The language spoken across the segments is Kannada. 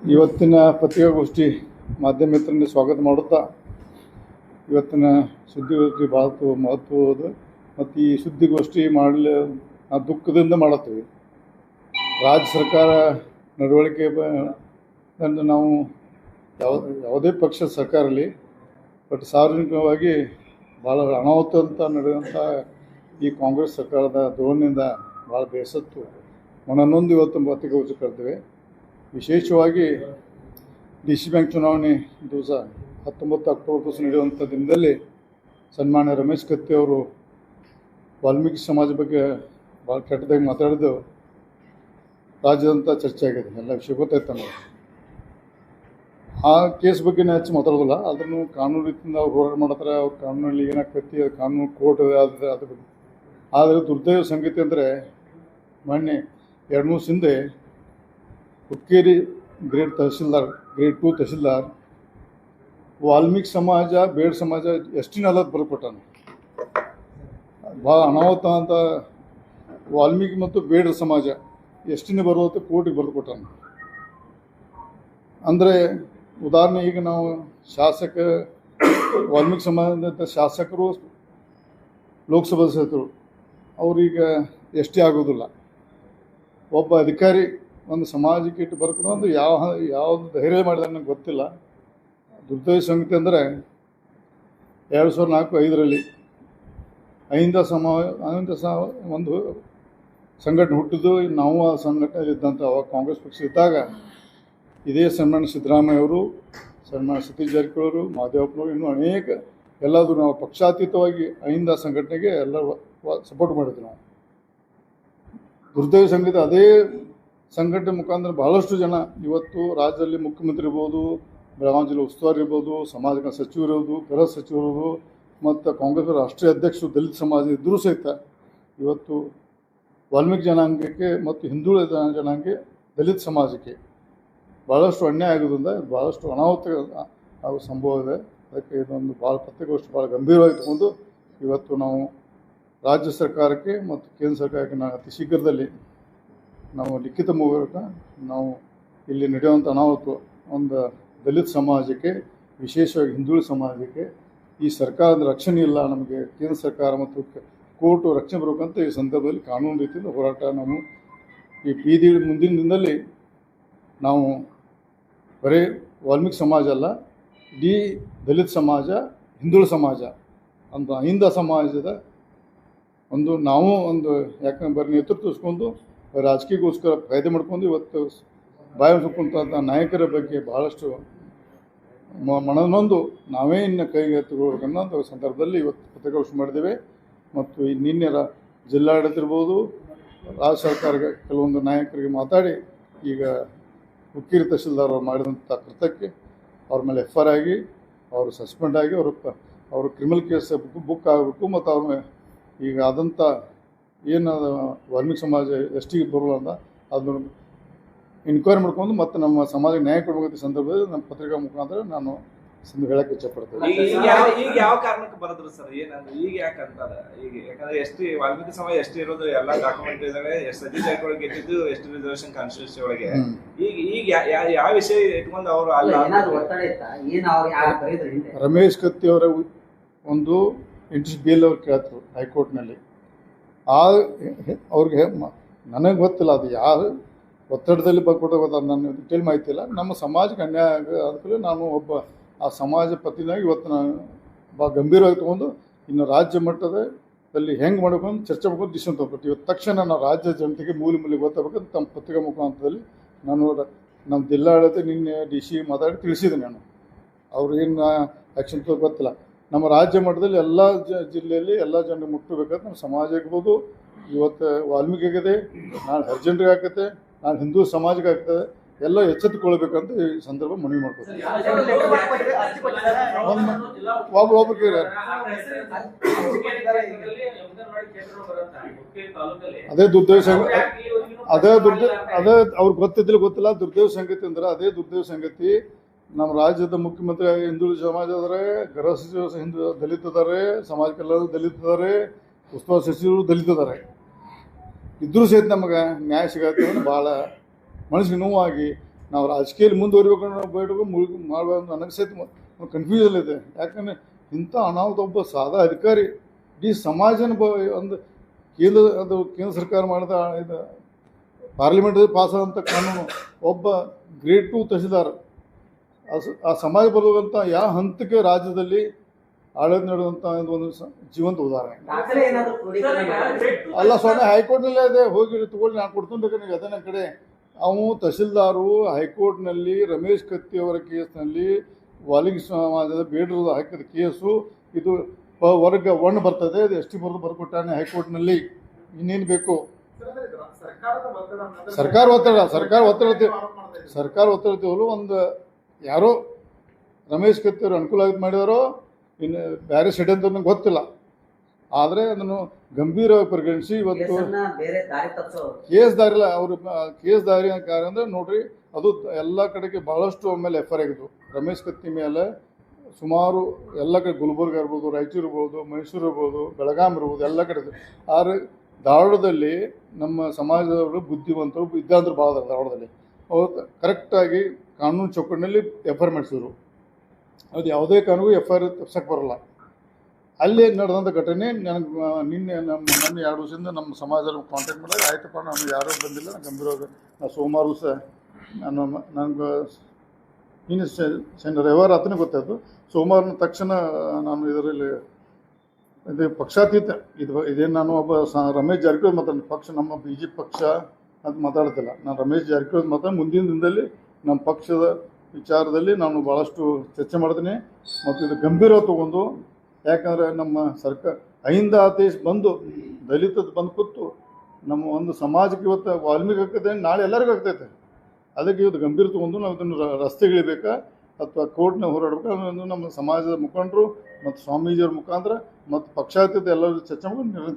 ಇವತ್ತಿನ ಪತ್ರಿಕಾಗೋಷ್ಠಿ ಮಾಧ್ಯಮ ಮಿತ್ರರಿಗೆ ಸ್ವಾಗತ ಮಾಡುತ್ತಾ, ಇವತ್ತಿನ ಸುದ್ದಿಗೋಷ್ಠಿ ಭಾಳ ಮಹತ್ವವಾದ ಮತ್ತು ಈ ಸುದ್ದಿಗೋಷ್ಠಿ ಮಾಡಲು ನಾವು ದುಃಖದಿಂದ ಮಾಡುತ್ತೀವಿ. ರಾಜ್ಯ ಸರ್ಕಾರ ನಡವಳಿಕೆ ನಾವು ಯಾವುದೇ ಪಕ್ಷದ ಸರ್ಕಾರ ಇರಲಿ, ಬಟ್ ಸಾರ್ವಜನಿಕವಾಗಿ ಭಾಳ ಅನಾಹುತ ಅಂತ ನಡೆದಂಥ ಈ ಕಾಂಗ್ರೆಸ್ ಸರ್ಕಾರದ ಧೋರಣೆಯಿಂದ ಭಾಳ ಬೇಸತ್ತು ಮನನೊಂದು ಇವತ್ತು ಪತ್ರಿಕಾಗೋಷ್ಠಿ ಕರೆದಿವೆ. ವಿಶೇಷವಾಗಿ ಡಿ.ಸಿ. ಬ್ಯಾಂಕ್ ಚುನಾವಣೆ ದಿವಸ 19 ಅಕ್ಟೋಬರ್ ದಿವಸ ನಡೆಯುವಂಥ ದಿನದಲ್ಲಿ ಸನ್ಮಾನ್ಯ ರಮೇಶ್ ಕತ್ತಿ ಅವರು ವಾಲ್ಮೀಕಿ ಸಮಾಜ ಬಗ್ಗೆ ಭಾಳ ಕೆಟ್ಟದಾಗಿ ಮಾತಾಡಿದ್ದು ರಾಜ್ಯದಂಥ ಚರ್ಚೆ ಆಗಿದೆ. ಎಲ್ಲ ವಿಷಯ ಗೊತ್ತಾಯ್ತು ನಮಗೆ. ಆ ಕೇಸ್ ಬಗ್ಗೆ ಹೆಚ್ಚು ಮಾತಾಡೋದಿಲ್ಲ, ಅದನ್ನು ಕಾನೂನು ರೀತಿಯಿಂದ ಅವ್ರು ಹೋರಾಟ ಮಾಡ್ತಾರೆ. ಅವ್ರ ಕಾನೂನಲ್ಲಿ ಏನಾಗ್ತೈತಿ, ಅದು ಕಾನೂನು ಕೋರ್ಟ್ ಅದ್ರ ಬಗ್ಗೆ. ಆದರೆ ದುರ್ದೈವ ಸಂಗತಿ ಅಂದರೆ ಮೊನ್ನೆ 2-3 ದಿವಸ ಹಿಂದೆ ಹುಕ್ಕೇರಿ ಗ್ರೇಡ್ 2 ತಹಸೀಲ್ದಾರ್ ವಾಲ್ಮೀಕಿ ಸಮಾಜ ಬೇಡ ಸಮಾಜ ಎಷ್ಟಿನೆಲ್ಲ ಬರ್ಕೊಟ್ಟಾನೆ. ಭಾಳ ಅನಾಹುತ ಅಂತ ವಾಲ್ಮೀಕಿ ಮತ್ತು ಬೇಡ ಸಮಾಜ ಎಷ್ಟಿನ ಬರುವಂತೆ ಕೋರ್ಟಿಗೆ ಬರೆದುಕೊಟ್ಟಾನೆ. ಅಂದರೆ ಉದಾಹರಣೆ, ಈಗ ನಾವು ವಾಲ್ಮೀಕಿ ಸಮಾಜದ ಶಾಸಕರು ಲೋಕಸಭಾ ಸದಸ್ಯರು ಅವ್ರೀಗ ಎಷ್ಟೇ ಆಗೋದಿಲ್ಲ. ಒಬ್ಬ ಅಧಿಕಾರಿ ಒಂದು ಸಮಾಜಕ್ಕೆ ಇಟ್ಟು ಬರ್ಕೊಂಡು ಅಂದ್ರೆ ಯಾವುದು ಧೈರ್ಯ ಮಾಡಿದ ನನಗೆ ಗೊತ್ತಿಲ್ಲ. ದುರ್ದೈವ ಸಂಗತಿ ಅಂದರೆ 2004-05ರಲ್ಲಿ ಒಂದು ಸಂಘಟನೆ ಹುಟ್ಟಿದ್ದು. ನಾವು ಆ ಸಂಘಟನೆಯಲ್ಲಿ ಇದ್ದಂಥ ಅವಾಗ ಕಾಂಗ್ರೆಸ್ ಪಕ್ಷ ಇದ್ದಾಗ ಇದೇ ಸನ್ಮಾನ್ಯ ಸಿದ್ದರಾಮಯ್ಯ ಅವರು, ಸನ್ಮಾನ್ಯ ಸತೀಶ್ ಜಾರಕಿಹೊಳಿ, ಮಹದೇವಪ್ಪನವರು, ಇನ್ನೂ ಅನೇಕ ಎಲ್ಲಾದರೂ ನಾವು ಪಕ್ಷಾತೀತವಾಗಿ ಅಹಿಂದ ಸಂಘಟನೆಗೆ ಎಲ್ಲ ಸಪೋರ್ಟ್ ಮಾಡಿದ್ವಿ ನಾವು. ದುರ್ದೈವ ಸಂಗತಿ ಅದೇ ಸಂಘಟನೆ ಮುಖಾಂತರ ಬಹಳಷ್ಟು ಜನ ಇವತ್ತು ರಾಜ್ಯದಲ್ಲಿ ಮುಖ್ಯಮಂತ್ರಿ ಇರ್ಬೋದು, ಬೆಳಗಾವಿ ಜಿಲ್ಲೆ ಉಸ್ತುವಾರಿ ಇರ್ಬೋದು, ಸಮಾಜ ಸಚಿವರು ಇರ್ಬೋದು, ಗೃಹ ಸಚಿವರು ಇರ್ಬೋದು, ಮತ್ತು ಕಾಂಗ್ರೆಸ್ ರಾಷ್ಟ್ರೀಯ ಅಧ್ಯಕ್ಷರು ದಲಿತ ಸಮಾಜ ಇದ್ದರೂ ಸಹಿತ ಇವತ್ತು ವಾಲ್ಮೀಕಿ ಜನಾಂಗಕ್ಕೆ ಮತ್ತು ಹಿಂದುಳಿದ ಜನಾಂಗಕ್ಕೆ ದಲಿತ ಸಮಾಜಕ್ಕೆ ಭಾಳಷ್ಟು ಅನ್ಯಾಯ ಆಗೋದ್ರಿಂದ ಭಾಳಷ್ಟು ಅನಾಹುತ ಆಗೋ ಸಂಭವ ಇದೆ. ಅದಕ್ಕೆ ಇದೊಂದು ಭಾಳ ಪತ್ರಿಕಾಗೋಷ್ಠಿ ಭಾಳ ಗಂಭೀರವಾಗಿ ತಗೊಂಡು ಇವತ್ತು ನಾವು ರಾಜ್ಯ ಸರ್ಕಾರಕ್ಕೆ ಮತ್ತು ಕೇಂದ್ರ ಸರ್ಕಾರಕ್ಕೆ ನಾವು ಅತಿ ಶೀಘ್ರದಲ್ಲಿ ನಾವು ಲಿಖಿತ ಮೂಲಕ ನಾವು ಇಲ್ಲಿ ನಡೆಯುವಂಥ ಅನಾಹುತ ಒಂದು ದಲಿತ ಸಮಾಜಕ್ಕೆ, ವಿಶೇಷವಾಗಿ ಹಿಂದುಳಿದ ಸಮಾಜಕ್ಕೆ ಈ ಸರ್ಕಾರದ ರಕ್ಷಣೆ ಇಲ್ಲ, ನಮಗೆ ಕೇಂದ್ರ ಸರ್ಕಾರ ಮತ್ತು ಕೋರ್ಟು ರಕ್ಷಣೆ ಬರಬೇಕಂತ ಈ ಸಂದರ್ಭದಲ್ಲಿ ಕಾನೂನು ರೀತಿಯಿಂದ ಹೋರಾಟ ನಾವು ಈ ಬೀದಿ ಮುಂದಿನ ದಿನದಲ್ಲಿ ನಾವು ಬರೀ ವಾಲ್ಮೀಕಿ ಸಮಾಜ ಅಲ್ಲ, ಇಡೀ ದಲಿತ ಸಮಾಜ, ಹಿಂದುಳಿದ ಸಮಾಜ ಅಂತ ಅಹಿಂದ ಸಮಾಜದ ನಾವು ಯಾಕಂದ್ರೆ ಬರೀ ನೇತೃತ್ವಿಸ್ಕೊಂಡು ರಾಜಕೀಯಕ್ಕೋಸ್ಕರ ಫಾಯ್ದೆ ಮಾಡ್ಕೊಂಡು ಇವತ್ತು ಬಾಯಿ ಸುಕ್ಕುವಂಥ ನಾಯಕರ ಬಗ್ಗೆ ಭಾಳಷ್ಟು ಮನನೊಂದು ನಾವೇ ಇನ್ನು ಕೈಗೆ ಎತ್ತಿಕೊಳ್ಬೇಕನ್ನೋ ಸಂದರ್ಭದಲ್ಲಿ ಇವತ್ತು ಪತ್ರಿಕಾಗೋಷ್ಠಿ ಮಾಡಿದ್ದೇವೆ. ಮತ್ತು ಈ ನಿನ್ನೆ ಜಿಲ್ಲಾಡಳಿತ ಇರ್ಬೋದು, ರಾಜ್ಯ ಸರ್ಕಾರಕ್ಕೆ ಕೆಲವೊಂದು ನಾಯಕರಿಗೆ ಮಾತಾಡಿ ಈಗ ಹುಕ್ಕೇರಿ ತಹಸೀಲ್ದಾರ್ ಅವರು ಮಾಡಿದಂಥ ಕೃತ್ಯಕ್ಕೆ ಅವ್ರ ಮೇಲೆ FIR ಆಗಿ ಅವರು ಸಸ್ಪೆಂಡ್ ಆಗಿ ಅವರು ಕ್ರಿಮಿನಲ್ ಕೇಸ್ ಬುಕ್ ಆಗಬೇಕು. ಮತ್ತು ಅವ್ರ ಈಗ ಆದಂಥ ಏನು ವಾಲ್ಮೀಕಿ ಸಮಾಜ ಎಷ್ಟಿಗೆ ಬರೋಲ್ಲ ಅಂತ ಅದನ್ನು ಎನ್ಕ್ವೈರಿ ಮಾಡ್ಕೊಂಡು ಮತ್ತು ನಮ್ಮ ಸಮಾಜಕ್ಕೆ ನ್ಯಾಯ ಕೊಡಬೇಕಂತ ಸಂದರ್ಭದಲ್ಲಿ ನಮ್ಮ ಪತ್ರಿಕಾ ಮುಖಾಂತರ ನಾನು ಹೇಳಕ್ಕೆ ಇಷ್ಟಪಡ್ತೇನೆ. ಈಗ ಯಾವ ಕಾರಣಕ್ಕೆ ಬರೋದ್ರು ಸರ್? ಏನಂದ್ರೆ ಈಗ ಯಾಕೆ ಅಂತಾರೆ? ಈಗ ಯಾಕಂದ್ರೆ ವಾಲ್ಮೀಕಿ ಸಮಾಜ ಇರೋದು ಎಲ್ಲ ಡಾಕ್ಯುಮೆಂಟ್ ಇದಾವೆ, ಸತೀಶ್ ಜಾರಕಿಹೊಳಿ ಗೆದ್ದಿದ್ದು ರಿಸರ್ವೇಶನ್ ಕಾನ್ಸ್ಟಿಟ್ಯೂನ್ಸಿ ಒಳಗೆ. ಈಗ ಯಾವ ವಿಷಯ ಇಟ್ಕೊಂಡು ಅವರು ರಮೇಶ್ ಕತ್ತಿ ಅವರ ಒಂದು ಇಂಟ್ರೆಸ್ಟ್ ಬಿಲ್ ಅವ್ರು ಕೇಳ್ತರು ಹೈಕೋರ್ಟ್ನಲ್ಲಿ. ಅವ್ರಿಗೆ ನನಗೆ ಗೊತ್ತಿಲ್ಲ ಅದು ಯಾರು ಒತ್ತಡದಲ್ಲಿ ಬರ್ಕೊಟ್ಟು ನನ್ನ ಡಿಟೇಲ್ ಮಾಹಿತಿ ಇಲ್ಲ. ನಮ್ಮ ಸಮಾಜಕ್ಕೆ ಅನ್ಯಾಯ ಅದಕ್ಕೆ ನಾನು ಒಬ್ಬ ಆ ಸಮಾಜ ಪ್ರತಿನಿಧಿಯಾಗಿ ಇವತ್ತು ನಾನು ಭಾಳ ಗಂಭೀರವಾಗಿ ತೊಗೊಂಡು ಇನ್ನು ರಾಜ್ಯ ಮಟ್ಟದಲ್ಲಿ ಹೆಂಗೆ ಮಾಡಬೇಕು ಅಂತ ಚರ್ಚೆ ಮಾಡ್ಕೊಂಡು ಡಿಸಿಷನ್ ತೊಗೊಳ್ಬೇಕು. ಇವತ್ತು ತಕ್ಷಣ ನಾವು ರಾಜ್ಯ ಜನತೆಗೆ ಮೂಲೆ ಗೊತ್ತಾಗಬೇಕಂತ ತಮ್ಮ ಪತ್ರಿಕಾ ಮುಖಾಂತರದಲ್ಲಿ ನಾನು ನಮ್ಮ ಜಿಲ್ಲಾಡಳಿತ ನಿನ್ನೆ DC ಮಾತಾಡಿ ತಿಳಿಸಿದೆ. ನಾನು ಅವ್ರು ಏನು ಆ್ಯಕ್ಷನ್ ಗೊತ್ತಿಲ್ಲ. ನಮ್ಮ ರಾಜ್ಯ ಮಟ್ಟದಲ್ಲಿ ಎಲ್ಲ ಜಿಲ್ಲೆಯಲ್ಲಿ ಎಲ್ಲ ಜನರಿಗೆ ಮುಟ್ಟಬೇಕಾದ್ರೆ ನಮ್ಮ ಸಮಾಜ ಇರ್ಬೋದು. ಇವತ್ತು ವಾಲ್ಮೀಕಿ ಆಗಿದೆ, ನಾಳೆ ಹರಿಜನರಿಗೆ ಆಗ್ತದೆ, ನಾಳೆ ಹಿಂದೂ ಸಮಾಜಕ್ಕೆ ಆಗ್ತದೆ. ಎಲ್ಲ ಎಚ್ಚೆತ್ತುಕೊಳ್ಬೇಕಂತ ಈ ಸಂದರ್ಭ ಮನವಿ ಮಾಡ್ಕೊಳ್ತೀವಿ. ಅದೇ ದುರ್ದೈವ ಅದೇ ಅವ್ರಿಗೆ ಗೊತ್ತಿಲ್ಲ. ದುರ್ದೈವ ಸಂಗತಿ ಅಂದ್ರೆ ಅದೇ ದುರ್ದೈವ ಸಂಗತಿ. ನಮ್ಮ ರಾಜ್ಯದ ಮುಖ್ಯಮಂತ್ರಿ ಹಿಂದುಳಿದ ಸಮಾಜ ಅದಾರೆ, ಗೃಹ ಸಚಿವರು ದಲಿತ ಇದ್ದಾರೆ, ಸಮಾಜಕ್ಕೆಲ್ಲರೂ ದಲಿತ ಇದ್ದಾರೆ, ಉಸ್ತುವಾರಿ ಸಚಿವರು ದಲಿತ ಇದ್ದಾರೆ. ಇದ್ರೂ ಸಹಿತ ನಮಗೆ ನ್ಯಾಯ ಸಿಗತ್ತೆ ಭಾಳ ಮನಸ್ಸಿಗೆ ನೋವಾಗಿ ನಾವು ರಾಜಕೀಯದಲ್ಲಿ ಮುಂದುವರಿಬೇಕು ಬೇಡಬೇಕು ಮಾಡಬೇಕು ನನಗೆ ಸಹಿತ ಕನ್ಫ್ಯೂಷನ್ ಇದೆ. ಯಾಕಂದರೆ ಇಂಥ ಅನಾಹುತ ಒಬ್ಬ ಸಾದಾ ಅಧಿಕಾರಿ ಇಡೀ ಸಮಾಜನ ಒಂದು ಕೇಂದ್ರ ಸರ್ಕಾರ ಮಾಡಿದ ಇದು ಪಾರ್ಲಿಮೆಂಟಲ್ಲಿ ಪಾಸ್ ಆದಂಥ ಕಾನೂನು, ಒಬ್ಬ ಗ್ರೇಡ್ 2 ತಹಸೀಲ್ದಾರ್ ಆ ಸಮಾಜ ಬರುವಂಥ ಯಾವ ಹಂತಕ್ಕೆ ರಾಜ್ಯದಲ್ಲಿ ಆಡಳಿತ ನಡೆಯುವಂಥ ಒಂದು ಜೀವಂತ ಉದಾಹರಣೆ ಅಲ್ಲ. ಸ್ವಾಮಿ ಹೈಕೋರ್ಟ್ನಲ್ಲೇ ಇದೆ, ಹೋಗಿ ತಗೊಳ್ಳಿ, ನಾನು ಕೊಡ್ತೀನಿ ಬೇಕಾದ್ರೆ ಅದೇ ನನ್ನ ಕಡೆ. ಅವು ತಹಸೀಲ್ದಾರು ಹೈಕೋರ್ಟ್ನಲ್ಲಿ ರಮೇಶ್ ಕತ್ತಿ ಅವರ ಕೇಸ್ನಲ್ಲಿ ವಾಲ್ಮೀಕಿ ಸಮಾಜದ ಬೇಡರು ಹಾಕಿದ ಕೇಸು, ಇದು ವರ್ಗ 1 ಬರ್ತದೆ, ಇದು ಎಸ್ ಟಿ ಬರ್ಕೊಟ್ಟಾನೆ ಹೈಕೋರ್ಟ್ನಲ್ಲಿ. ಇನ್ನೇನು ಬೇಕು? ಸರ್ಕಾರ ಒತ್ತಡ ಒಂದು ಯಾರೋ ರಮೇಶ್ ಕತ್ತಿ ಅವರು ಅನುಕೂಲ ಆಗಿ ಮಾಡಿದಾರೋ ಇನ್ನು ಬೇರೆ ಷಡ್ಯಂತ್ರ ನನಗೆ ಗೊತ್ತಿಲ್ಲ. ಆದರೆ ಅದನ್ನು ಗಂಭೀರವಾಗಿ ಪರಿಗಣಿಸಿ ಇವತ್ತು ಕೇಸ್ ದಾರಿಲ್ಲ. ಅವರು ಕೇಸ್ ದಾರಿ ಕಾರ್ಯ ಅಂದರೆ ನೋಡ್ರಿ, ಅದು ಎಲ್ಲ ಕಡೆಗೆ ಭಾಳಷ್ಟು ಆಮೇಲೆ ಎಫ್ಐಆರ್ ಆಗಿದ್ದು ರಮೇಶ್ ಕತ್ತಿ ಮೇಲೆ ಸುಮಾರು ಎಲ್ಲ ಕಡೆ, ಗುಲ್ಬರ್ಗ ಇರ್ಬೋದು, ರಾಯಚೂರು ಇರ್ಬೋದು, ಮೈಸೂರು ಇರ್ಬೋದು, ಬೆಳಗಾಂ ಇರ್ಬೋದು, ಎಲ್ಲ ಕಡೆ. ಆದರೆ ಧಾರವಾಡದಲ್ಲಿ ನಮ್ಮ ಸಮಾಜದವರು ಬುದ್ಧಿವಂತರು ವಿದ್ಯಾವಂತರು ಭಾಳ ಅದಾರೆ. ಧಾರವಾಡದಲ್ಲಿ ಅವ್ರು ಕರೆಕ್ಟಾಗಿ ಕಾನೂನು ಚೌಕಟ್ಟಿನಲ್ಲಿ ಎಫ್ಐಆರ್ ಮಾಡಿಸಿದ್ರು. ಅದು ಯಾವುದೇ ಕಾನೂನಿಗೂ ಎಫ್ಐಆರ್ ತಪ್ಸಕ್ಕೆ ಬರೋಲ್ಲ. ಅಲ್ಲಿ ನಡೆದಂಥ ಘಟನೆ ನನಗೆ ನಿನ್ನೆ ನನ್ನ 2 ವರ್ಷದಿಂದ ನಮ್ಮ ಸಮಾಜದಲ್ಲಿ ಕಾಂಟ್ಯಾಕ್ಟ್ ಮಾಡಿದಾಗ, ಆಯ್ತಪ್ಪ ನಾನು ಯಾರೂ ಬಂದಿಲ್ಲ, ನಾನು ಗಂಭೀರವಾಗಿ ಸೋಮವಾರ ಸಹ ನನಗೆ ಇನ್ನು ರವಿವಾರ ಹತ್ತನೇ ಗೊತ್ತಾಯ್ತು. ಸೋಮವಾರನ ತಕ್ಷಣ ನಾನು ಇದರಲ್ಲಿ ಇದು ಪಕ್ಷಾತೀತ ಇದೇನು ನಾನು ಒಬ್ಬ ರಮೇಶ್ ಜಾರಕಿಹೊಳಿ ಮಾತಾಡ್ತೀನಿ, ಪಕ್ಷ ನಮ್ಮ BJP ಪಕ್ಷ ಅಂತ ಮಾತಾಡ್ತಿಲ್ಲ. ನಾನು ರಮೇಶ್ ಜಾರಕಿಹೊಳಿ ಮಾತಾಡಿ ಮುಂದಿನ ದಿನದಲ್ಲಿ ನಮ್ಮ ಪಕ್ಷದ ವಿಚಾರದಲ್ಲಿ ನಾನು ಭಾಳಷ್ಟು ಚರ್ಚೆ ಮಾಡ್ತೀನಿ ಮತ್ತು ಇದು ಗಂಭೀರವಾಗಿ ತಗೊಂಡು, ಯಾಕಂದರೆ ನಮ್ಮ ಸರ್ಕಾರ ಅಹಿಂದ ಆದೇಶ ಬಂದು ದಲಿತದ ಬಂದು ಕೂತು ನಮ್ಮ ಒಂದು ಸಮಾಜಕ್ಕೆ ಇವತ್ತು ವಾಲ್ಮೀಕಿ ಆಗ್ತದೆ, ನಾಳೆ ಎಲ್ಲರಿಗೂ ಆಗ್ತೈತೆ. ಅದಕ್ಕೆ ಇವತ್ತು ಗಂಭೀರ ತಗೊಂಡು ನಾವು ಇದನ್ನು ರಸ್ತೆಗಿಳಿಬೇಕಾ ಅಥವಾ ಕೋರ್ಟ್ನ ಹೋರಾಡಬೇಕಾ ಅನ್ನೋದು ನಮ್ಮ ಸಮಾಜದ ಮುಖಂಡರು ಮತ್ತು ಸ್ವಾಮೀಜಿಯವ್ರ ಮುಖಾಂತರ ಮತ್ತು ಪಕ್ಷಾತೀತ ಎಲ್ಲರೂ ಚರ್ಚೆ ಮಾಡಿ ನಿರ್ಣಯ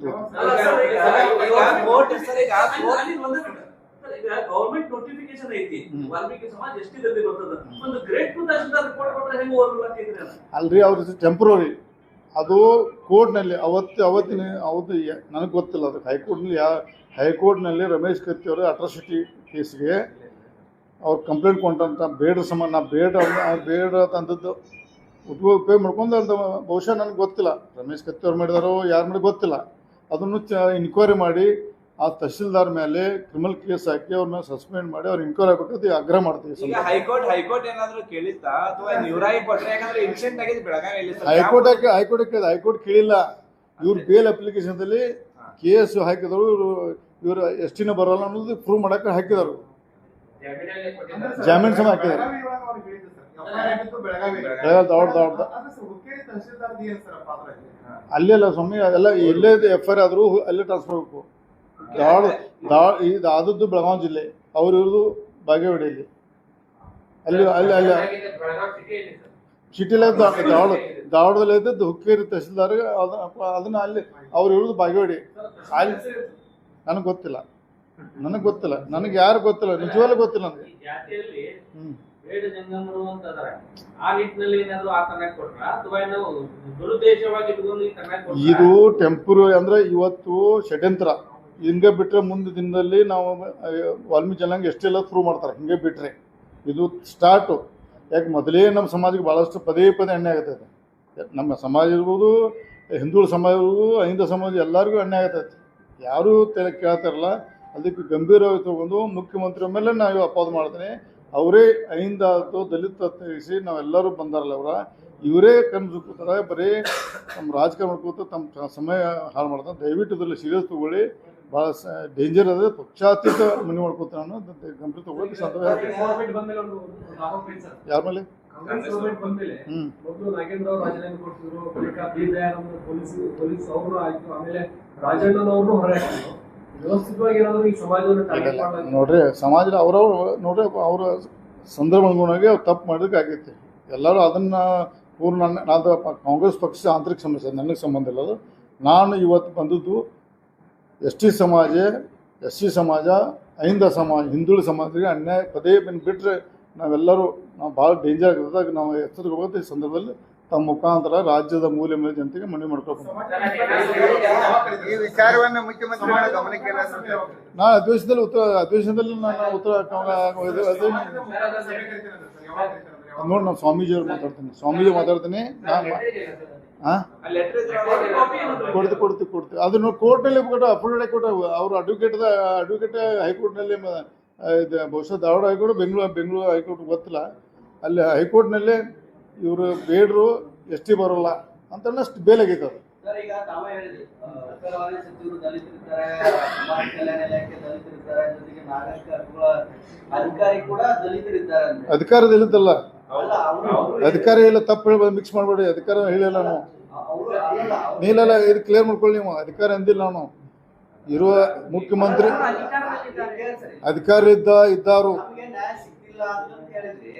ಗವರ್ಮೆಂಟ್ ನೋಟಿಫಿಕೇಶನ್ ಐತಿ, ವಾಲ್ಮೀಕಿ ಸಮಾಜ ಎಷ್ಟಿದೆ ಬರ್ತದ, ಒಂದು ಗ್ರೇಡ್ 2 ತಹಸೀಲ್ದಾರ್ ರಿಪೋರ್ಟ್ ಕೊಟ್ರೆ ಹೆಂಗೆ ಓದಲಾಕಿದ್ರಿ ಅಲ್ರಿ? ಅವ್ರ ಟೆಂಪ್ರರಿ ಅದು ಕೋರ್ಟ್ನಲ್ಲಿ ಅವತ್ತು ನನಗೆ ಗೊತ್ತಿಲ್ಲ. ಅದಕ್ಕೆ ಹೈಕೋರ್ಟ್ನಲ್ಲಿ ರಮೇಶ್ ಕತ್ತಿ ಅವರು ಅಟ್ರಾಸಿಟಿ ಕೇಸ್ಗೆ ಅವ್ರು ಕಂಪ್ಲೇಂಟ್ ಕೊಟ್ಟಂತ ಬೇಡ ಸಮಾನ ನಾ ಬೇಡ ತಂದದ್ದು ಉಪಯೋಗ ಮಾಡ್ಕೊಂಡು ಅಂತ ಬಹುಶಃ ನನಗೆ ಗೊತ್ತಿಲ್ಲ. ರಮೇಶ್ ಕತ್ತಿ ಅವ್ರು ಮಾಡಿದಾರೋ ಯಾರು ಮಾಡಿ ಗೊತ್ತಿಲ್ಲ. ಅದನ್ನು ಇನ್ಕ್ವೈರಿ ಮಾಡಿ ಆ ತಹಸೀಲ್ದಾರ್ ಮೇಲೆ ಕ್ರಿಮಿನಲ್ ಕೇಸ್ ಹಾಕಿ ಅವ್ರನ್ನ ಸಸ್ಪೆಂಡ್ ಮಾಡಿ ಅವ್ರು ಇನ್ಕ್ವೈರಿ ಆಗಬೇಕಂತ ಆಗ್ರಹ ಮಾಡ್ತೀವಿ. ಹೈಕೋರ್ಟ್ ಏನಾದ್ರು ಕೇಳಿತ್ತಾ ಅಥವಾ ಇವರಾಗಿ ಕೊಟ್ರೆ? ಯಾಕಂದ್ರೆ ಇನ್ಸಿಡೆಂಟ್ ಆಗಿದೆ ಬೆಳಗಾವಿಯಲ್ಲಿ. ಹೈಕೋರ್ಟ್ ಕೇಳಿಲ್ಲ. ಇವ್ರು ಬೇಲ್ ಅಪ್ಲಿಕೇಶನ್ದಲ್ಲಿ ಕೇಸ್ ಹಾಕಿದವರು ಇವರು ಎಷ್ಟಿನ ಬರೋಲ್ಲ ಅನ್ನೋದು ಪ್ರೂವ್ ಮಾಡಕ್ಕೆ ಹಾಕಿದರು. ಜಾಮೀನು ಸಮ ಹಾಕಿದ್ದಾರೆ. ಅಲ್ಲೆಲ್ಲ ಸ್ವಾಮಿ ಎಲ್ಲ ಎಲ್ಲೇ ಎಫ್ಐಆರ್ ಆದರೂ ಅಲ್ಲೇ ಟ್ರಾನ್ಸ್ಫರ್ ಆಗಬೇಕು. ಆದದ್ದು ಬೆಳಗಾವಿ ಜಿಲ್ಲೆ, ಅವ್ರು ಇರೋದು ಬಾಗೇವಾಡಿಯಲ್ಲಿ. ಅಲ್ಲಿ ಸಿಟಿಲೇ ಧಾರವಾಡದಲ್ಲಿ ಇದ್ದದ್ದು ಹುಕ್ಕೇರಿ ತಹಸೀಲ್ದಾರ್, ಅದನ್ನ ಅಲ್ಲಿ ಅವ್ರು ಇರೋದು ಬಾಗೇವಾಡಿ. ಅಲ್ಲಿ ನನಗೆ ಗೊತ್ತಿಲ್ಲ, ನನಗೆ ಯಾರು ಗೊತ್ತಿಲ್ಲ, ನಿಜವಾಗ್ಲೂ ಗೊತ್ತಿಲ್ಲ ನನಗೆ. ಇದು ಟೆಂಪರರಿ ಅಂದ್ರೆ ಇವತ್ತು ಷಡ್ಯಂತ್ರ. ಹಿಂಗೆ ಬಿಟ್ಟರೆ ಮುಂದೆ ದಿನದಲ್ಲಿ ನಾವು ವಾಲ್ಮೀಕಿ ಜನಾಂಗ ಎಷ್ಟೆಲ್ಲ ಪ್ರೂವ್ ಮಾಡ್ತಾರೆ. ಹಿಂಗೆ ಬಿಟ್ಟರೆ ಇದು ಸ್ಟಾರ್ಟು. ಯಾಕೆ ಮೊದಲೇ ನಮ್ಮ ಸಮಾಜಕ್ಕೆ ಭಾಳಷ್ಟು ಪದೇ ಅನ್ಯಾಯ ಆಗ್ತೈತೆ. ನಮ್ಮ ಸಮಾಜ ಇರ್ಬೋದು, ಹಿಂದುಳಿದ ಸಮಾಜ ಇರ್ಬೋದು, ಅಹಿಂದ ಸಮಾಜ ಎಲ್ಲರಿಗೂ ಅನ್ಯಾಯ ಆಗ್ತೈತೆ. ಯಾರೂ ತಲೆ ಕೇಳ್ತಾರಲ್ಲ. ಅದಕ್ಕೆ ಗಂಭೀರವಾಗಿ ತಗೊಂಡು ಮುಖ್ಯಮಂತ್ರಿ ಮೇಲೆ ನಾವು ಅಪವಾದ ಮಾಡ್ತೀನಿ. ಅವರೇ ಅಹಿಂದ ಆಯಿತು ದಲಿತ ತಿಳಿಸಿ ನಾವೆಲ್ಲರೂ ಬಂದಾರಲ್ಲ, ಇವರೇ ಕಣ್ಣು ಕೂತಾರೆ, ಬರೀ ನಮ್ಮ ರಾಜಕಾರಣ ಮಾಡ್ಕೋತ ತಮ್ಮ ಸಮಯ ಹಾಳು ಮಾಡ್ತಾರೆ. ದಯವಿಟ್ಟು ಇದರಲ್ಲಿ ಸೀರಿಯಸ್ ತೊಗೊಳ್ಳಿ, ಭಾಳ ಡೇಂಜರ್ ಅದ. ಪಕ್ಷಾತೀತ ಮನೆ ಮಾಡ್ಕೋತಾರೆ ಅನ್ನೋ ಗಂಭೀರ ತೊಗೊಳ್ಳಿ. ಯಾರ ಮೇಲೆ? ನಾಗೇಂದ್ರ ಅವರು ರಾಜೀನಾಮೆ ಕೊಡ್ತಿದ್ರು, ಬಳಿಕ ಪೊಲೀಸ್ ಅವರು ಆಯ್ತು, ಆಮೇಲೆ ರಾಜಣ್ಣನವ್ರನ್ನು ಹೊರ ಹಾಕಿದ್ರು. ವ್ಯವಸ್ಥಿತವಾಗಿ ಏನಾದ್ರು ಈ ಸಮಾಜವನ್ನು ನೋಡ್ರಿ, ಸಮಾಜದ ಅವರವ್ರು ನೋಡ್ರಿ, ಅವರ ಸಂದರ್ಭ ಅನುಗುಣವಾಗಿ ಅವ್ರು ತಪ್ಪು ಮಾಡೋದಕ್ಕೆ ಆಗೈತಿ. ಎಲ್ಲರೂ ಅದನ್ನು ಪೂರ್ಣ ಅದು ಕಾಂಗ್ರೆಸ್ ಪಕ್ಷ ಆಂತರಿಕ ಸಮಸ್ಯೆ, ನನಗೆ ಸಂಬಂಧ ಇಲ್ಲ. ಅದು ನಾನು ಇವತ್ತು ಬಂದದ್ದು ST ಸಮಾಜ, ಅಹಿಂದ ಸಮಾಜ, ಹಿಂದುಳಿದ ಸಮಾಜಕ್ಕೆ ಅನ್ಯಾಯ ಪದೇ ಬಿಟ್ಟರೆ ನಾವು ಭಾಳ ಡೇಂಜರ್ ಆಗಿರೋದಾಗ ನಾವು ಎಚ್ಚರಿಕೆ ಈ ಸಂದರ್ಭದಲ್ಲಿ ತಮ್ಮ ಮುಖಾಂತರ ರಾಜ್ಯದ ಮೂಲೆ ಮೂಲೆ ಜನತೆಗೆ ಮನವಿ ಮಾಡ್ಕೊಳ್ತೀನಿ. ಈ ವಿಚಾರವನ್ನು ಮುಖ್ಯಮಂತ್ರಿಗಳ ಗಮನಕ್ಕೆ ಏನಾದ್ರು ನಾನು ಅಧಿವೇಶನದಲ್ಲಿ ನಾನು ನೋಡಿ ನಾನು ಸ್ವಾಮೀಜಿಯವ್ರು ಮಾತಾಡ್ತೀನಿ ನಾನು ಕೊಡ್ತೀವಿ ಅದನ್ನು ಕೋರ್ಟ್ನಲ್ಲಿ ಕೊಟ್ಟು ಅಫಿಡವಿಟ್ ಕೊಟ್ಟು ಅವರು ಅಡ್ವೊಕೇಟ್ ಹೈಕೋರ್ಟ್ನಲ್ಲಿ ಇದು ಬಹುಶಃ ಧಾರವಾಡ ಹೈಕೋರ್ಟ್ ಬೆಂಗಳೂರು ಹೈಕೋರ್ಟ್ ಗೊತ್ತಿಲ್ಲ, ಅಲ್ಲಿ ಹೈಕೋರ್ಟ್ನಲ್ಲಿ ಇವರು ಬೇಡರು ಎಸ್ ಟಿ ಬರೋಲ್ಲ ಅಂತ ಅಷ್ಟು ಬೇಲಾಗೈತೆ ಅದು. ಸರ್, ಈಗ ತಾವೇ ಹೇಳಿದ್ರಿ ಉಸ್ತುವಾರಿ ಸಚಿವರು ದಲಿತರಿದ್ದಾರೆ, ಸಮಾಜ ಕಲ್ಯಾಣ ಇಲಾಖೆ ದಲಿತರಿದ್ದಾರೆ, ಜೊತೆಗೆ ನಾಗರಿಕ ಹಕ್ಕುಗಳ ಅಧಿಕಾರಿ ಕೂಡ ದಲಿತರಿದ್ದಾರೆ ಅಂತ. ಅಧಿಕಾರದಲ್ಲಿದ್ದಲ್ಲ, ಅಲ್ಲ, ಅವರು ಅಧಿಕಾರಿ ಇಲ್ಲ, ತಪ್ಪು ಹೇಳಿ ಮಿಕ್ಸ್ ಮಾಡಬೇಡಿ. ಅಧಿಕಾರ ಹೇಳಿಲ್ಲ ನಾವು, ನೀಲೆಲ್ಲ ಇದು ಕ್ಲಿಯರ್ ಮಾಡ್ಕೊಳ್ಳಿ. ನೀವು ಅಧಿಕಾರ ಅಂದಿಲ್ಲ ನಾನು. ಇರುವ ಮುಖ್ಯಮಂತ್ರಿ ಅಧಿಕಾರಿ ಇದ್ದಾರು. ನಮಗೆ ನ್ಯಾಯ ಸಿಕ್ತಿಲ್ಲ ಅಂತ ಹೇಳಿದ್ರಿ,